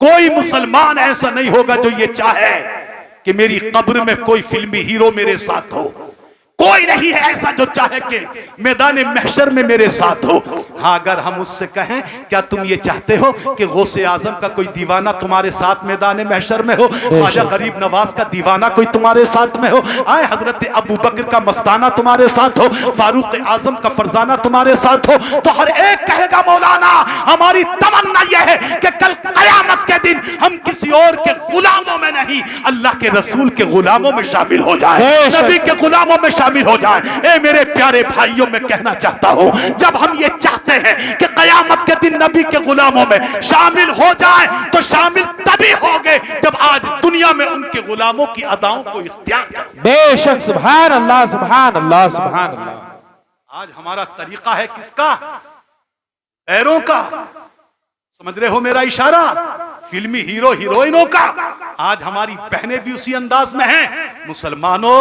कोई मुसलमान ऐसा नहीं होगा जो ये चाहे कि मेरी कब्र में कोई फिल्मी हीरो मेरे साथ हो। कोई नहीं है ऐसा जो चाहे कि मैदान महशर में मेरे साथ हो। हाँ, अगर हम उससे कहें क्या तुम ये चाहते हो कि गौसे आजम का कोई दीवाना तुम्हारे साथ मैदान महशर में हो, ख्वाजा गरीब नवाज का दीवाना कोई तुम्हारे साथ में हो, आए हजरत अबू बकर का मस्ताना तुम्हारे साथ हो, फारूक आजम का फरजाना तुम्हारे साथ हो, तो हर एक कहेगा मौलाना हमारी तमन्ना यह है कि कल कयामत के दिन हम किसी और के गुलामों में नहीं, अल्लाह के रसूल के गुलामों में शामिल हो जाए, नबी के गुलामों में शामिल हो जाए। ए मेरे प्यारे भाइयों, मैं कहना चाहता हूं, जब हम ये चाहते हैं कि कयामत के दिन नबी के गुलामों में शामिल हो जाए, तो शामिल तभी होंगे जब आज दुनिया में उनके गुलामों की अदाओं को इख्तियार करें। बेशक सुभान अल्लाह, सुभान अल्लाह, सुभान अल्लाह। आज हमारा तरीका है किसका? गैरों का। समझ रहे हो मेरा इशारा? फिल्मी हीरो हीरोइनों का। आज हमारी बहनें भी उसी अंदाज में हैं। मुसलमानों,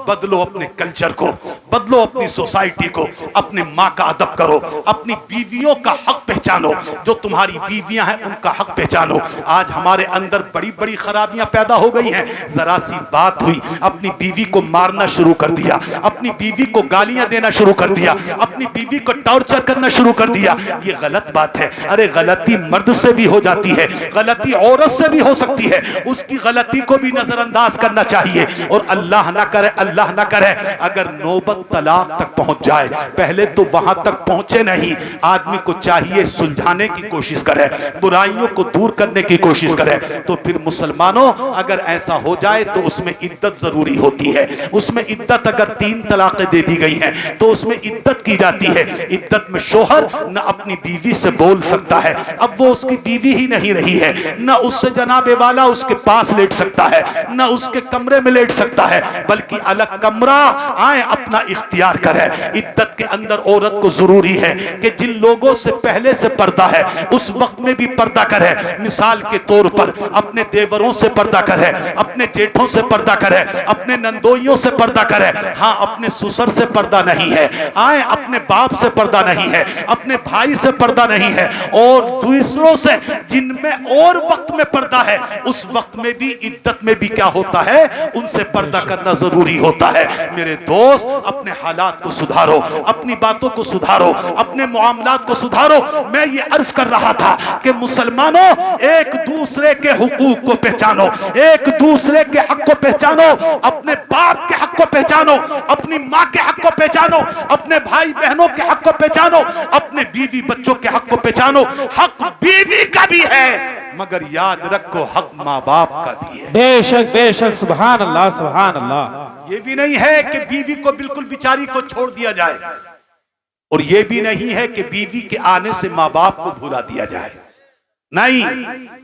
बदलो अपने कल्चर को, बदलो अपनी सोसाइटी को, अपने माँ का अदब करो, अपनी बीवियों का हक पहचानो, जो तुम्हारी बीवियां हैं उनका हक पहचानो। आज हमारे अंदर बड़ी बड़ी खराबियां पैदा हो गई हैं। जरा सी बात हुई, अपनी बीवी को मारना शुरू कर दिया, अपनी बीवी को गालियां देना शुरू कर दिया, अपनी बीवी को टॉर्चर करना शुरू कर दिया। ये गलत बात है। अरे गलती मर्द से भी हो जाती है, गलती औरत से भी हो सकती है, उसकी गलती को भी नजरअंदाज करना चाहिए। और अल्लाह ना करे, अल्लाह ना करे, अगर नौबत तलाक तक पहुंच जाए, पहले तो वहां तक पहुंचे नहीं, आदमी को चाहिए सुलझाने की कोशिश करे, बुराइयों को दूर करने की कोशिश करे। तो फिर मुसलमानों, अगर ऐसा हो जाए तो उसमें इद्दत जरूरी होती है। उसमें इद्दत, अगर 3 तलाकें दे दी गई हैं तो उसमें इद्दत की जाती है। इद्दत में शोहर न अपनी बीवी से बोल सकता है, अब वो उसकी बीवी ही नहीं रही है, न उससे जनाबे वाला उसके पास लेट सकता है, न उसके कमरे में लेट सकता है, बल्कि अलग कमरा आए अपना इख्तियार करे। इद्दत के अंदर औरत को जरूरी है कि जिन लोगों से पहले से पर्दा है उस वक्त में भी पर्दा करे। मिसाल के तौर पर अपने देवरों से पर्दा करे, अपने जेठों से पर्दा करे, अपने नंदोइयों से पर्दा करे। हाँ, अपने ससुर से पर्दा नहीं है, आए अपने बाप से पर्दा नहीं है, अपने भाई से पर्दा नहीं है, और दूसरों से जिनमें और वक्त में पर्दा है, उस वक्त में भी इद्दत में भी क्या होता है, उनसे पर्दा करना जरूरी होता है। मेरे दोस्त, अपने हालात को सुधारो, अपनी बातों को सुधारो, अपने मुआमलात को सुधारो। मैं ये अर्ज कर रहा था कि मुसलमानों, एक दूसरे के हुकूक को पहचानो, एक दूसरे के हक को पहचानो, अपने बाप के हक को पहचानो, अपनी माँ के हक को पहचानो, अपने भाई बहनों के हक को पहचानो, अपने बीवी बच्चों के हक को पहचानो। हक बीवी का भी है, मगर याद रखो हक माँ बाप का भी है। बेशक बेशक, सुभान अल्लाह सुभान अल्लाह। ये भी नहीं है कि बीवी को बिल्कुल बिचारी को छोड़ दिया जाए, और ये भी नहीं है कि बीवी के आने से माँ बाप को भुला दिया जाए। नहीं,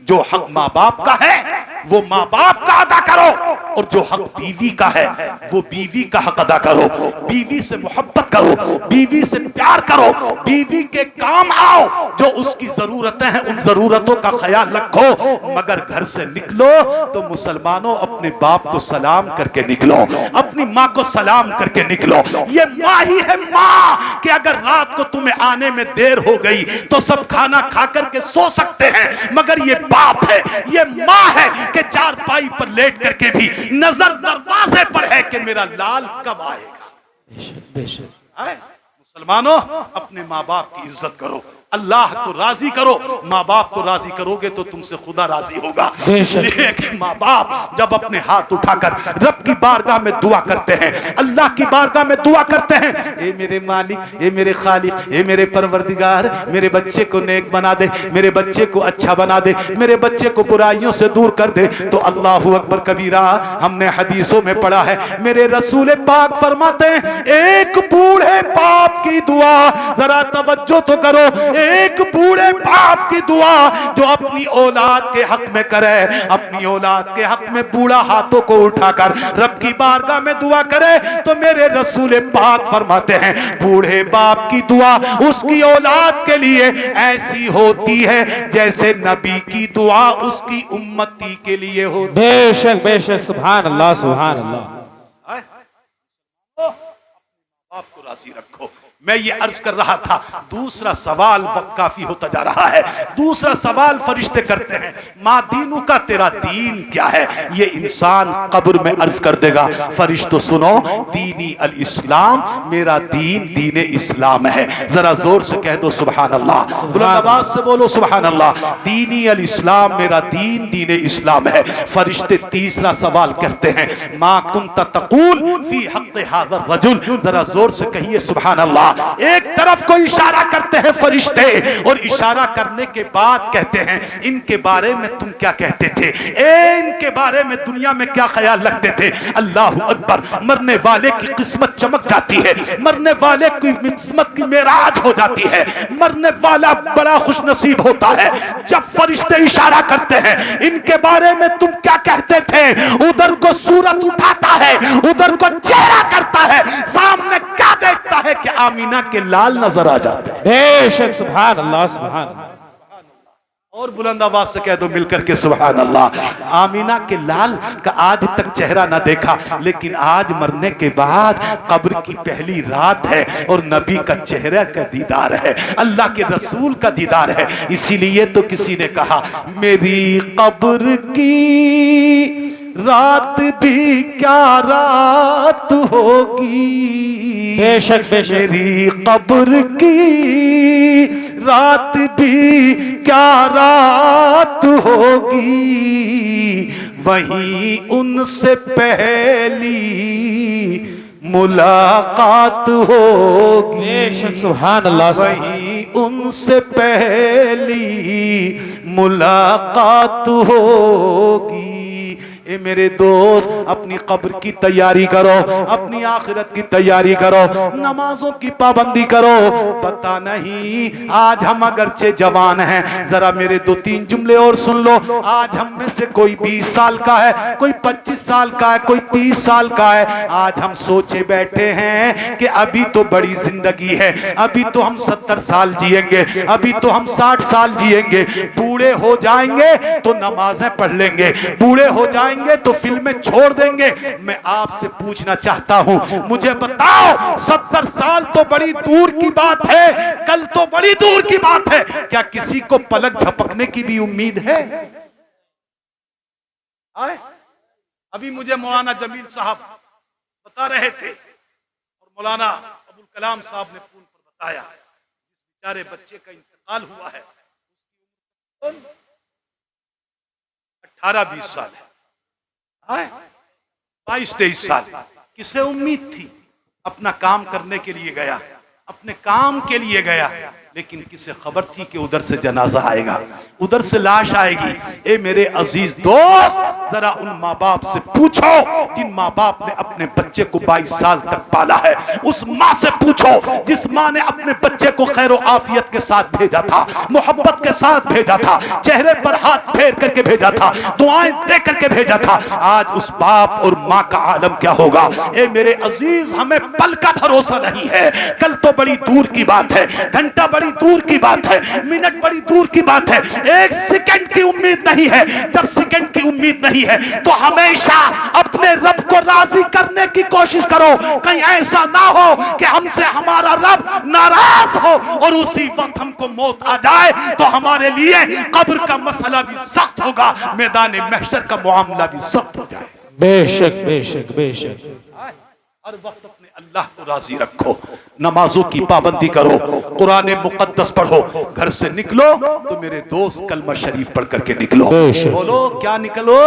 जो हक माँ बाप का है वो माँ बाप का अदा करो, और जो हक बीवी का है वो बीवी का हक अदा करो। बीवी से मोहब्बत करो, बीवी से प्यार करो, बीवी के काम आओ, जो उसकी जरूरतें हैं उन जरूरतों का ख्याल रखो। मगर घर से निकलो तो मुसलमानों, अपने बाप को सलाम करके निकलो, अपनी माँ को सलाम करके निकलो। ये माँ ही है माँ कि अगर रात को तुम्हें आने में देर हो गई तो सब खाना खा करके सो सकते हैं, मगर ये बाप है, ये माँ है कि चारपाई पर लेट करके भी नजर दरवाजे पर है कि मेरा लाल कब आएगा। मुसलमानों, अपने माँ बाप की इज्जत करो, अल्लाह को राजी करो। माँ बाप को राजी करोगे तो तुमसे खुदा राजी होगा। इसलिए कि माँ बाप जब अपने हाथ उठाकर रब की बारगाह में दुआ करते हैं, अल्लाह की बारगाह में दुआ करते हैं, ए मेरे मालिक, ए मेरे खालिक, ए मेरे परवरदिगार, मेरे बच्चे को नेक बना दे, मेरे बच्चे को अच्छा बना दे, मेरे बच्चे को बुराइयों से दूर कर दे, तो अल्लाहु अकबर कबीरा। हमने हदीसों में पढ़ा है, मेरे रसूल पाक फरमाते हैं, एक बूढ़े बाप की दुआ, जरा तवज्जो तो करो, एक बूढ़े बाप की दुआ जो अपनी औलाद के हक में करे, अपनी औलाद के हक में बूढ़ा हाथों को उठाकर रब की बारगाह में दुआ करे, तो मेरे रसूल पाक फरमाते हैं, बूढ़े बाप की दुआ उसकी औलाद के लिए ऐसी होती है जैसे नबी की दुआ उसकी उम्मती के लिए हो। बेशक बेशक, सुभान अल्लाह सुभान अल्लाह। आपको राजी रखो। मैं ये अर्ज कर रहा था, दूसरा सवाल, वक्त काफी होता जा रहा है, दूसरा सवाल फरिश्ते करते हैं, माँ दीनू का, तेरा दीन क्या है? ये इंसान कब्र में अर्ज कर देगा, फरिश्तों सुनो, दीनी अल इस्लाम, मेरा दीन दीन इस्लाम है। जरा जोर से कह दो सुभान अल्लाह, बुलंद आवाज से बोलो सुभान अल्लाह। दीनी अल इस्लाम, मेरा दीन दीन इस्लाम है। फरिश्ते तीसरा सवाल करते हैं, माँ कुंता तकूल फी हक़्क़ि हाज़ा रजुल, जरा जोर से कहिए सुभान अल्लाह। एक तरफ को इशारा करते हैं फरिश्ते, और इशारा करने के बाद कहते हैं, इनके बारे में तुम क्या कहते थे? इनके बारे में दुनिया में क्या ख्याल रखते थे? अल्लाहु अकबर। मरने वाले की किस्मत चमक जाती है, मरने वाले की किस्मत की मेराज हो जाती है, मरने वाला बड़ा खुशनसीब होता है जब फरिश्ते इशारा करते हैं, इनके बारे में तुम क्या कहते थे? उधर को सूरत उठाता है, उधर को चेहरा करता है, सामने क्या देखता है कि आमीना के लाल नजर आ जाते हैं। बेशक, सुभान अल्लाह सुभान अल्लाह। और बुलंद आवाज से कह दो मिलकर के सुभान अल्लाह। आमीना के लाल का आज तक चेहरा ना देखा, लेकिन आज मरने के बाद कब्र की पहली रात है और नबी का चेहरा का दीदार है, अल्लाह के रसूल का दीदार है। इसीलिए तो किसी ने कहा, मेरी कब्र की रात भी क्या रात होगी, बेशक बेशक, मेरी कब्र की रात भी क्या रात होगी, वहीं उनसे पहली मुलाकात होगी। बेशक, सुभान अल्लाह, वहीं उनसे पहली मुलाकात होगी। ए मेरे दोस्त, अपनी कब्र की तैयारी करो, अपनी आखिरत की तैयारी करो, नमाजों की पाबंदी करो। पता नहीं आज हम अगरचे जवान हैं, जरा मेरे 2-3 जुमले और सुन लो। आज हम में से कोई 20 साल का है, कोई 25 साल का है, कोई 30 साल का है। आज हम सोचे बैठे हैं कि अभी तो बड़ी जिंदगी है, अभी तो हम 70 साल जिएंगे, अभी तो हम 60 साल जिएंगे, बूढ़े हो जाएंगे तो नमाजें पढ़ लेंगे, बूढ़े हो जाएंगे तो फिल्में छोड़ देंगे। मैं आपसे पूछना चाहता हूं, मुझे बताओ, 70 साल तो बड़ी दूर की बात है, कल तो बड़ी दूर की बात है, क्या किसी को पलक झपकने की भी उम्मीद है? अभी मुझे मौलाना जमील साहब बता रहे थे और मौलाना अबुल कलाम साहब ने फोन पर बताया, जिस बेचारे बच्चे का इंतकाल हुआ है 18-20 साल है, 22-23 साल। किसे उम्मीद थी? अपना काम करने के लिए गया, अपने काम के लिए गया, लेकिन किसे खबर थी कि उधर से जनाजा आएगा, उधर से लाश आएगी। ए मेरे अजीज दोस्त, जरा उन माँ बाप से पूछो जिन माँ बाप ने अपने बच्चे को 22 साल तक पाला है। उस माँ से पूछो जिस माँ ने अपने बच्चे को खैर आफियत के साथ भेजा था, मोहब्बत के साथ भेजा था, चेहरे पर हाथ फेर करके भेजा था, दुआएं दे करके भेजा था। आज उस बाप और माँ का आलम क्या होगा? ए मेरे अजीज, हमें पल का भरोसा नहीं है। कल तो बड़ी दूर की बात है, घंटा बड़ी दूर की बात है, मिनट बड़ी दूर की बात है, एक सेकंड की उम्मीद नहीं है। जब सेकंड की उम्मीद नहीं है तो हमेशा अपने रब को राजी करने की कोशिश करो। कहीं ऐसा ना हो कि हमसे हमारा रब नाराज हो और उसी वक्त हमको मौत आ जाए तो हमारे लिए कब्र का मसला भी सख्त होगा, मैदान महशर का मामला भी सख्त हो जाए। बेशक बेशक बेशक। हर वक्त अपने अल्लाह को राजी रखो, नमाजों की पाबंदी करो, कुरान मुकद्दस पढ़ो। घर से निकलो तो मेरे दोस्त कलमा शरीफ पढ़ करके निकलो। बोलो क्या निकलो?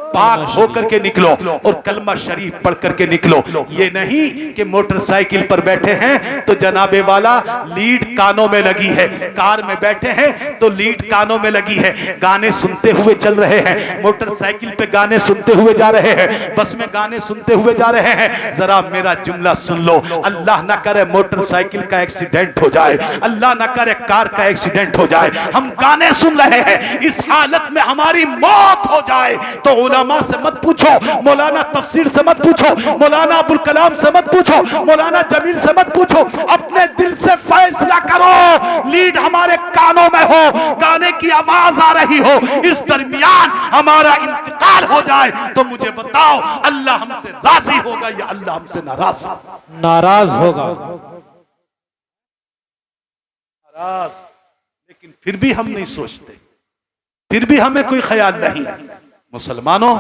पाक होकर के निकलो और कलमा शरीफ पढ़ करके निकलो। ये नहीं कि मोटरसाइकिल पर बैठे हैं तो जनाबे वाला लीड कानों में लगी है, कार में बैठे हैं तो लीड कानों में लगी है, गाने सुनते हुए चल रहे हैं, मोटरसाइकिल पे गाने सुनते हुए जा रहे हैं, बस में गाने सुनते हुए जा रहे हैं। जरा मेरा जुमला सुन लो, अल्लाह ना करे मोटरसाइकिल का एक्सीडेंट हो जाए, अल्लाह ना करे कार का एक्सीडेंट हो जाए, हम गाने सुन रहे हैं, इस हालत में हमारी मौत हो जाए तो उलमा से मत पूछो, मौलाना तफसीर से मत पूछो, मौलाना अबुल कलाम से मत पूछो, मौलाना जमील से मत पूछो, अपने दिल से फैसला करो। लीड हमारे कानों में हो, गाने की आवाज आ रही हो, इस दरमियान हमारा इंतकाल हो जाए तो मुझे बताओ अल्लाह हमसे राजी होगा या अल्लाह हमसे नाराज होगा? नाराज। लेकिन फिर भी हम नहीं सोचते, फिर भी हमें कोई ख्याल नहीं। मुसलमानों,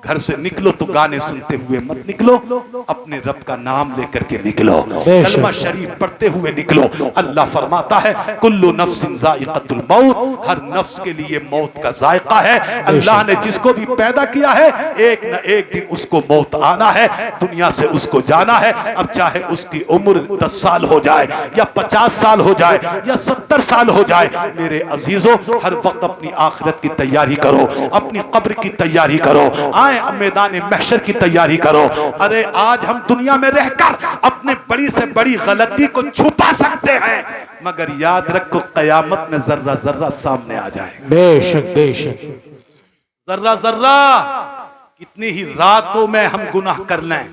घर से निकलो तो गाने सुनते हुए मत निकलो, अपने रब का नाम लेकर के निकलो, कलमा शरीफ पढ़ते हुए निकलो। अल्लाह फरमाता है कुल्लु नफ्सिन ज़ाइक़तुल मौत, हर नफ्स के लिए मौत का जायका है। अल्लाह ने जिसको भी पैदा किया है एक न एक दिन उसको मौत आना है, दुनिया से उसको जाना है। अब चाहे उसकी उम्र 10 साल हो जाए या 50 साल हो जाए या 70 साल हो जाए, मेरे अजीजों हर वक्त अपनी आखिरत की तैयारी करो, अपनी कब्र की तैयारी करो, आए मैदान महशर की तैयारी करो। अरे आज हम दुनिया में रहकर अपने बड़ी से बड़ी गलती को छुपा सकते हैं, मगर याद रखो कयामत में जर्रा जर्रा सामने आ जाएगा। बेशक बेशक। जर्रा जर्रा, कितनी ही रातों में हम गुनाह कर लें,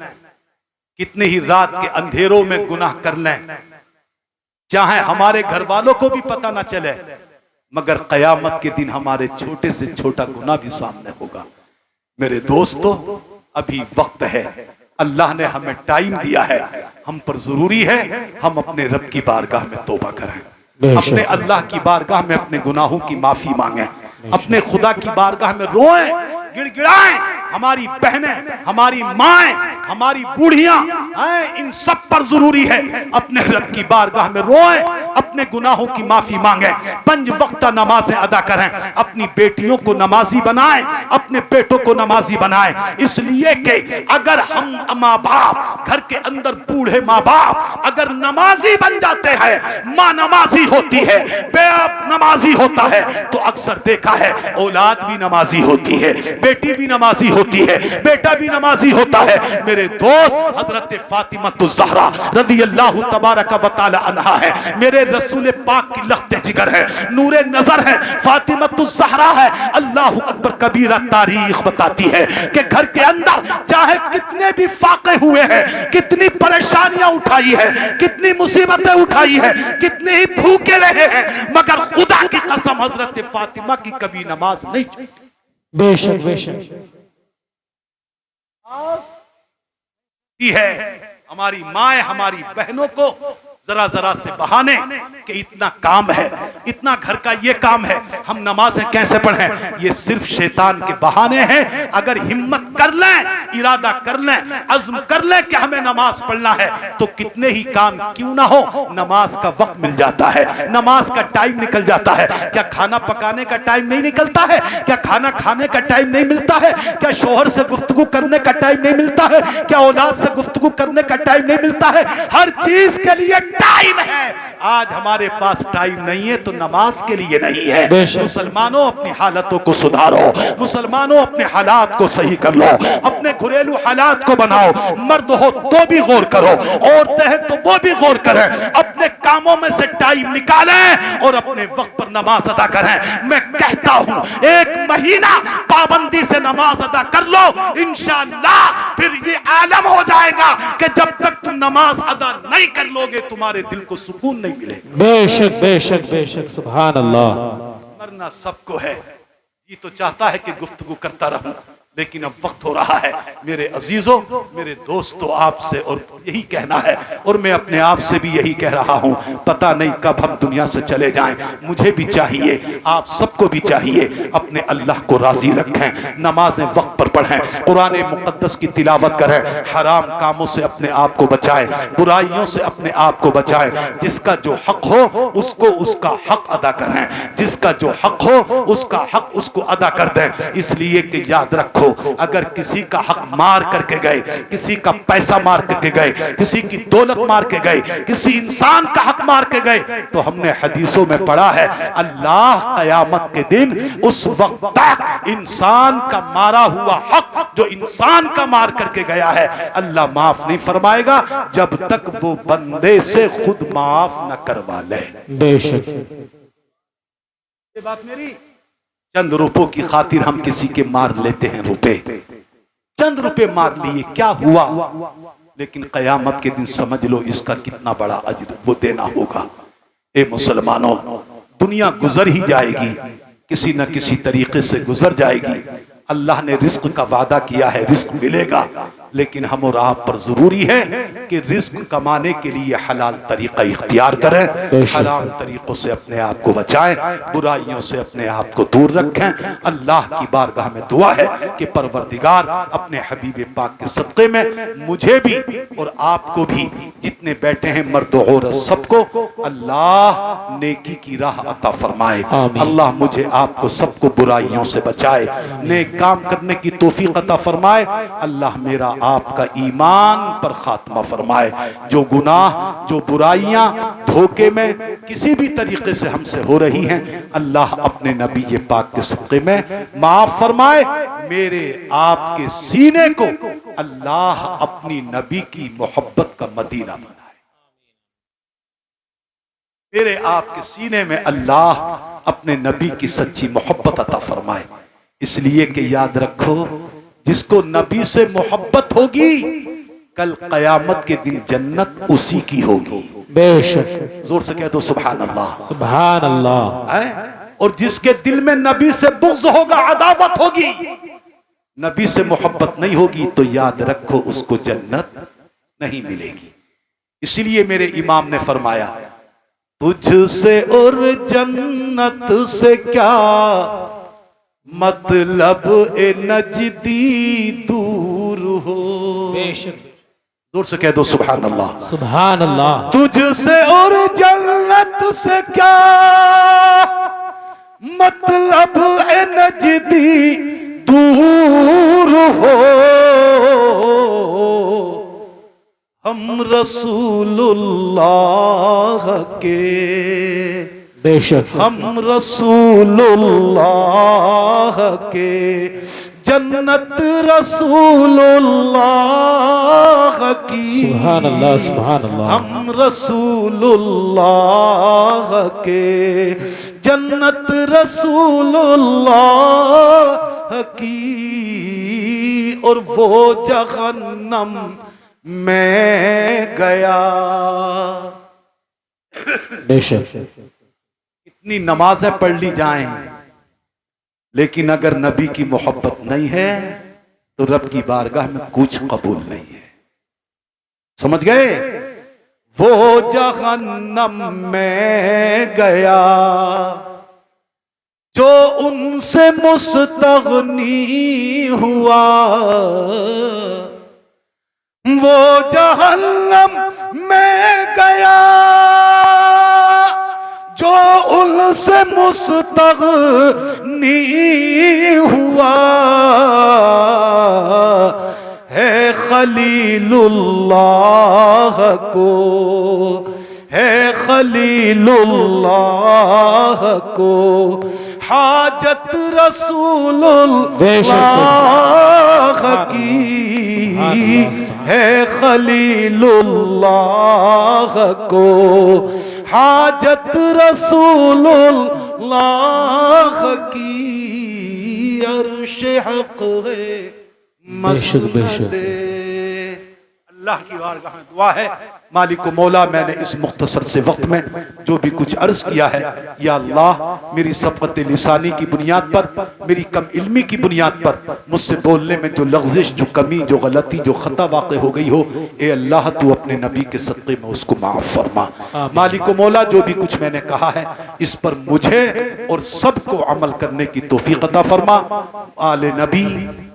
कितनी ही रात के अंधेरों में गुनाह कर लें, चाहे हमारे घर वालों को भी पता ना चले, मगर कयामत के दिन हमारे छोटे से छोटा गुनाह भी सामने होगा। मेरे दोस्तों, अभी वक्त है, अल्लाह ने हमें टाइम दिया है, हम पर जरूरी है हम अपने रब की बारगाह में तौबा करें, अपने अल्लाह की बारगाह में अपने गुनाहों की माफी मांगे, अपने खुदा की बारगाह में रोएं, गिड़गिड़ाएं। हमारी बहनें, हमारी माएं, हमारी बूढ़ियां, इन सब पर जरूरी है अपने रब की बारगाह में रोएं, अपने गुनाहों की माफी मांगे, 5 वक्त नमाजें अदा करें, अपनी बेटियों को नमाजी बनाएं, अपने बेटों को नमाजी बनाएं। इसलिए कि अगर हम माँ बाप, घर के अंदर बूढ़े माँ बाप अगर नमाजी बन जाते हैं, माँ नमाजी होती है, बाप नमाजी होता है, तो अक्सर देखा है औलाद भी नमाजी होती है, बेटी भी नमाजी होती है, बेटा भी नमाजी होता है। मेरे दोस्त, हजरत फातिमा ज़हरा रज़ी अल्लाह तबारक व तआला अन्हा है, मेरे रसूल पाक की लख्ते जिगर है, नूरे नजर है, फातिमा ज़हरा है। अल्लाह अकबर कबीरा तारीख बताती है कि घर के अंदर चाहे कितने भी फाके हुए हैं, कितनी परेशानियां उठाई है, कितनी मुसीबतें उठाई है, कितने ही भूखे रहे हैं, मगर खुदा की कसम हजरत फातिमा की कभी नमाज नहीं छूटी। बेशक बेशक है। हमारी माए, हमारी बहनों को जरा जरा से बहाने कि इतना काम है, इतना घर का ये काम है, हम नमाजें कैसे पढ़ें, ये सिर्फ शैतान के बहाने हैं। अगर हिम्मत कर लें, इरादा कर लें, अज़्म कर लें कि हमें नमाज पढ़ना है, तो कितने ही काम क्यों ना हो, नमाज का वक्त मिल जाता है, नमाज का टाइम निकल जाता है। क्या खाना पकाने का टाइम नहीं निकलता है? क्या खाना खाने का टाइम नहीं मिलता है? क्या शोहर से गुफ्तगू करने का टाइम नहीं मिलता है? क्या औलाद से गुफ्तगू करने का टाइम नहीं मिलता है? हर चीज के लिए टाइम है। आज हमारे पास टाइम नहीं है तो नमाज के लिए नहीं है। मुसलमानों अपनी हालतों को सुधारो, मुसलमानों अपने हालात को सही कर लो, अपने घरेलू हालात को बनाओ। मर्द हो तो भी गौर करो, औरतें हैं तो वो भी गौर करें, अपने कामों में से टाइम निकालें और अपने वक्त पर नमाज अदा करें। मैं कहता हूं 1 महीना पाबंदी से नमाज अदा कर लो, इंशाअल्लाह फिर ये आलम हो जाएगा कि जब तक तुम नमाज अदा नहीं कर लोगे तुम्हारे दिल को सुकून नहीं मिलेगा। बेशक बेशक बेशक, सुभान अल्लाह। मरना सबको है, जी तो चाहता है कि गुफ्तगू करता रहूं, लेकिन अब वक्त हो रहा है। मेरे अजीजों, मेरे दोस्तों, आपसे और यही कहना है, और मैं अपने आप से भी यही कह रहा हूं, पता नहीं कब हम दुनिया से चले जाएं। मुझे भी चाहिए, आप सबको भी चाहिए, अपने अल्लाह को राजी रखें, नमाजें वक्त पर पढ़ें, कुरान मुकद्दस की तिलावत करें, हराम कामों से अपने आप को बचाएं, बुराइयों से अपने आप को बचाएं। जिसका जो हक हो उसको उसका हक अदा करें, जिसका जो हक हो उसका हक उसको अदा कर दें। इसलिए कि याद रखो, अगर किसी का हक मार करके गए, किसी का पैसा मार करके गए, किसी की दौलत मार के गए, किसी इंसान का हक मार के गए, तो हमने हदीसों में पढ़ा है अल्लाह कयामत के दिन उस वक्त तक इंसान का मारा हुआ हक जो इंसान का मार करके गया है अल्लाह माफ नहीं फरमाएगा जब तक वो बंदे से खुद माफ न करवा ले। बेशक ये बात मेरी, चंद रुपयों की खातिर हम किसी के मार लेते हैं रुपए, चंद रुपए मार लिए, क्या हुआ? लेकिन कयामत के दिन समझ लो इसका कितना बड़ा अजर वो देना होगा। ए मुसलमानों, दुनिया गुजर ही जाएगी, किसी न किसी तरीके से गुजर जाएगी। अल्लाह ने रिस्क का वादा किया है, रिस्क मिलेगा, लेकिन हम और आप पर जरूरी है कि रिस्क कमाने के लिए हलाल तरीका इख्तियार करें, हराम तरीकों से अपने आप को बचाएं, बुराइयों से अपने आप को दूर रखें। अल्लाह की बारगाह में दुआ है कि परवरदिगार अपने हबीब पाक के सदक़े में मुझे भी और आपको भी, जितने बैठे हैं मर्द औरत सबको, अल्लाह नेकी की राह अता फरमाए। अल्लाह मुझे आपको सबको बुराइयों से बचाए, नेक काम करने की तौफीक अता फरमाए। अल्लाह मेरा आपका ईमान पर खात्मा फरमाए। जो गुनाह, जो बुराइयां धोखे में किसी भी तरीके से हमसे हो रही हैं, अल्लाह अपने नबी पाक के सदक़े में माफ फरमाए। मेरे आपके सीने को अल्लाह अपनी नबी की मोहब्बत का मदीना बनाए। मेरे आपके सीने में अल्लाह अपने नबी की सच्ची मोहब्बत अता फरमाए। इसलिए कि याद रखो, जिसको नबी से मोहब्बत होगी कल कयामत के दिन जन्नत उसी की होगी। बेशक, जोर से कह दो सुभान अल्लाह, सुभान अल्लाह। और जिसके दिल में नबी से बुग़्ज़ होगा, अदावत होगी, नबी से मोहब्बत नहीं होगी, तो याद रखो उसको जन्नत नहीं मिलेगी। इसलिए मेरे इमाम ने फरमाया, तुझसे और जन्नत से क्या मतलब ए नजदी दूर हो। जोर से कह दो सुभान अल्लाह, सुभान अल्लाह। तुझसे और जन्नत से क्या मतलब ए नजदी दूर हो। हम रसूलुल्लाह के, बेशक हम रसूलुल्लाह के, जन्नत रसूलुल्लाह की। सुभान अल्लाह, सुभान अल्लाह। हम रसूलुल्लाह के, जन्नत रसूलुल्लाह की, और वो जहन्नम मैं गया। बेशक, इतनी नमाजें पढ़ ली जाएं, लेकिन अगर नबी की मोहब्बत नहीं है तो रब की बारगाह में कुछ कबूल नहीं है। समझ गए? वो जहन्नम में गया जो उनसे मुस्तगनी हुआ, वो जहन्नम में गया जो उनसे मुस्तगनी हुआ। है खलीलुल्लाह को, है खलीलुल्लाह को हाजत रसूलुल्लाह की, है खलीलुल्लाह को हाजत रसूलुल्लाह की। अर्श हक है मसनद। अल्लाह की बारगाह में दुआ है, मालिक मौला, मैंने इस मुख्तसर से वक्त में जो भी कुछ अर्ज किया है, या अल्लाह मेरी सबकत लिसानी की बुनियाद पर, मेरी कम इल्मी की बुनियाद पर मुझसे बोलने में जो लग़्ज़िश, जो कमी, जो गलती, जो खता वाक़ हो गई हो, ए अल्लाह तू अपने नबी के सदक़े में उसको माफ़ फरमा। मालिक मौला, जो भी कुछ मैंने कहा है इस पर मुझे और सबको अमल करने की तौफ़ीक़ अता फरमा। आले नबी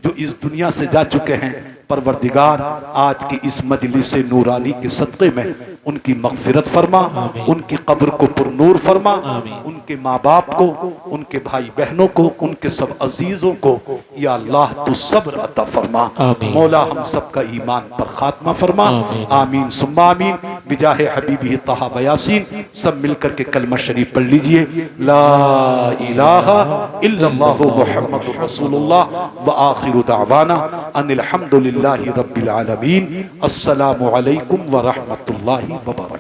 जो इस दुनिया से जा चुके हैं, परवरदिगार आज की इस मजलिस नूरानी के सदक़े में उनकी मग़फ़िरत फरमा, उनकी कब्र को पुरनूर फरमा, उनके माँ बाप को, उनके भाई बहनों को, उनके सब अजीज़ों को या अल्लाह तू सब्र अता फरमा। मौला हम सबका ईमान पर खात्मा फरमा। आमीन सुम्मा आमीन। बिजाहे हबीबी तहा व यासीन। सब मिलकर के कलमा शरीफ पढ़ लीजिए। ला इलाहा इल्लल्लाहु मुहम्मदुर रसूलुल्लाह व आखिरु दावाना अनिल हम्दुलिल्लाहि रब्बिल आलमीन। अस्सलामु अलैकुम व रहमतुल्लाहि व बरकातुहू।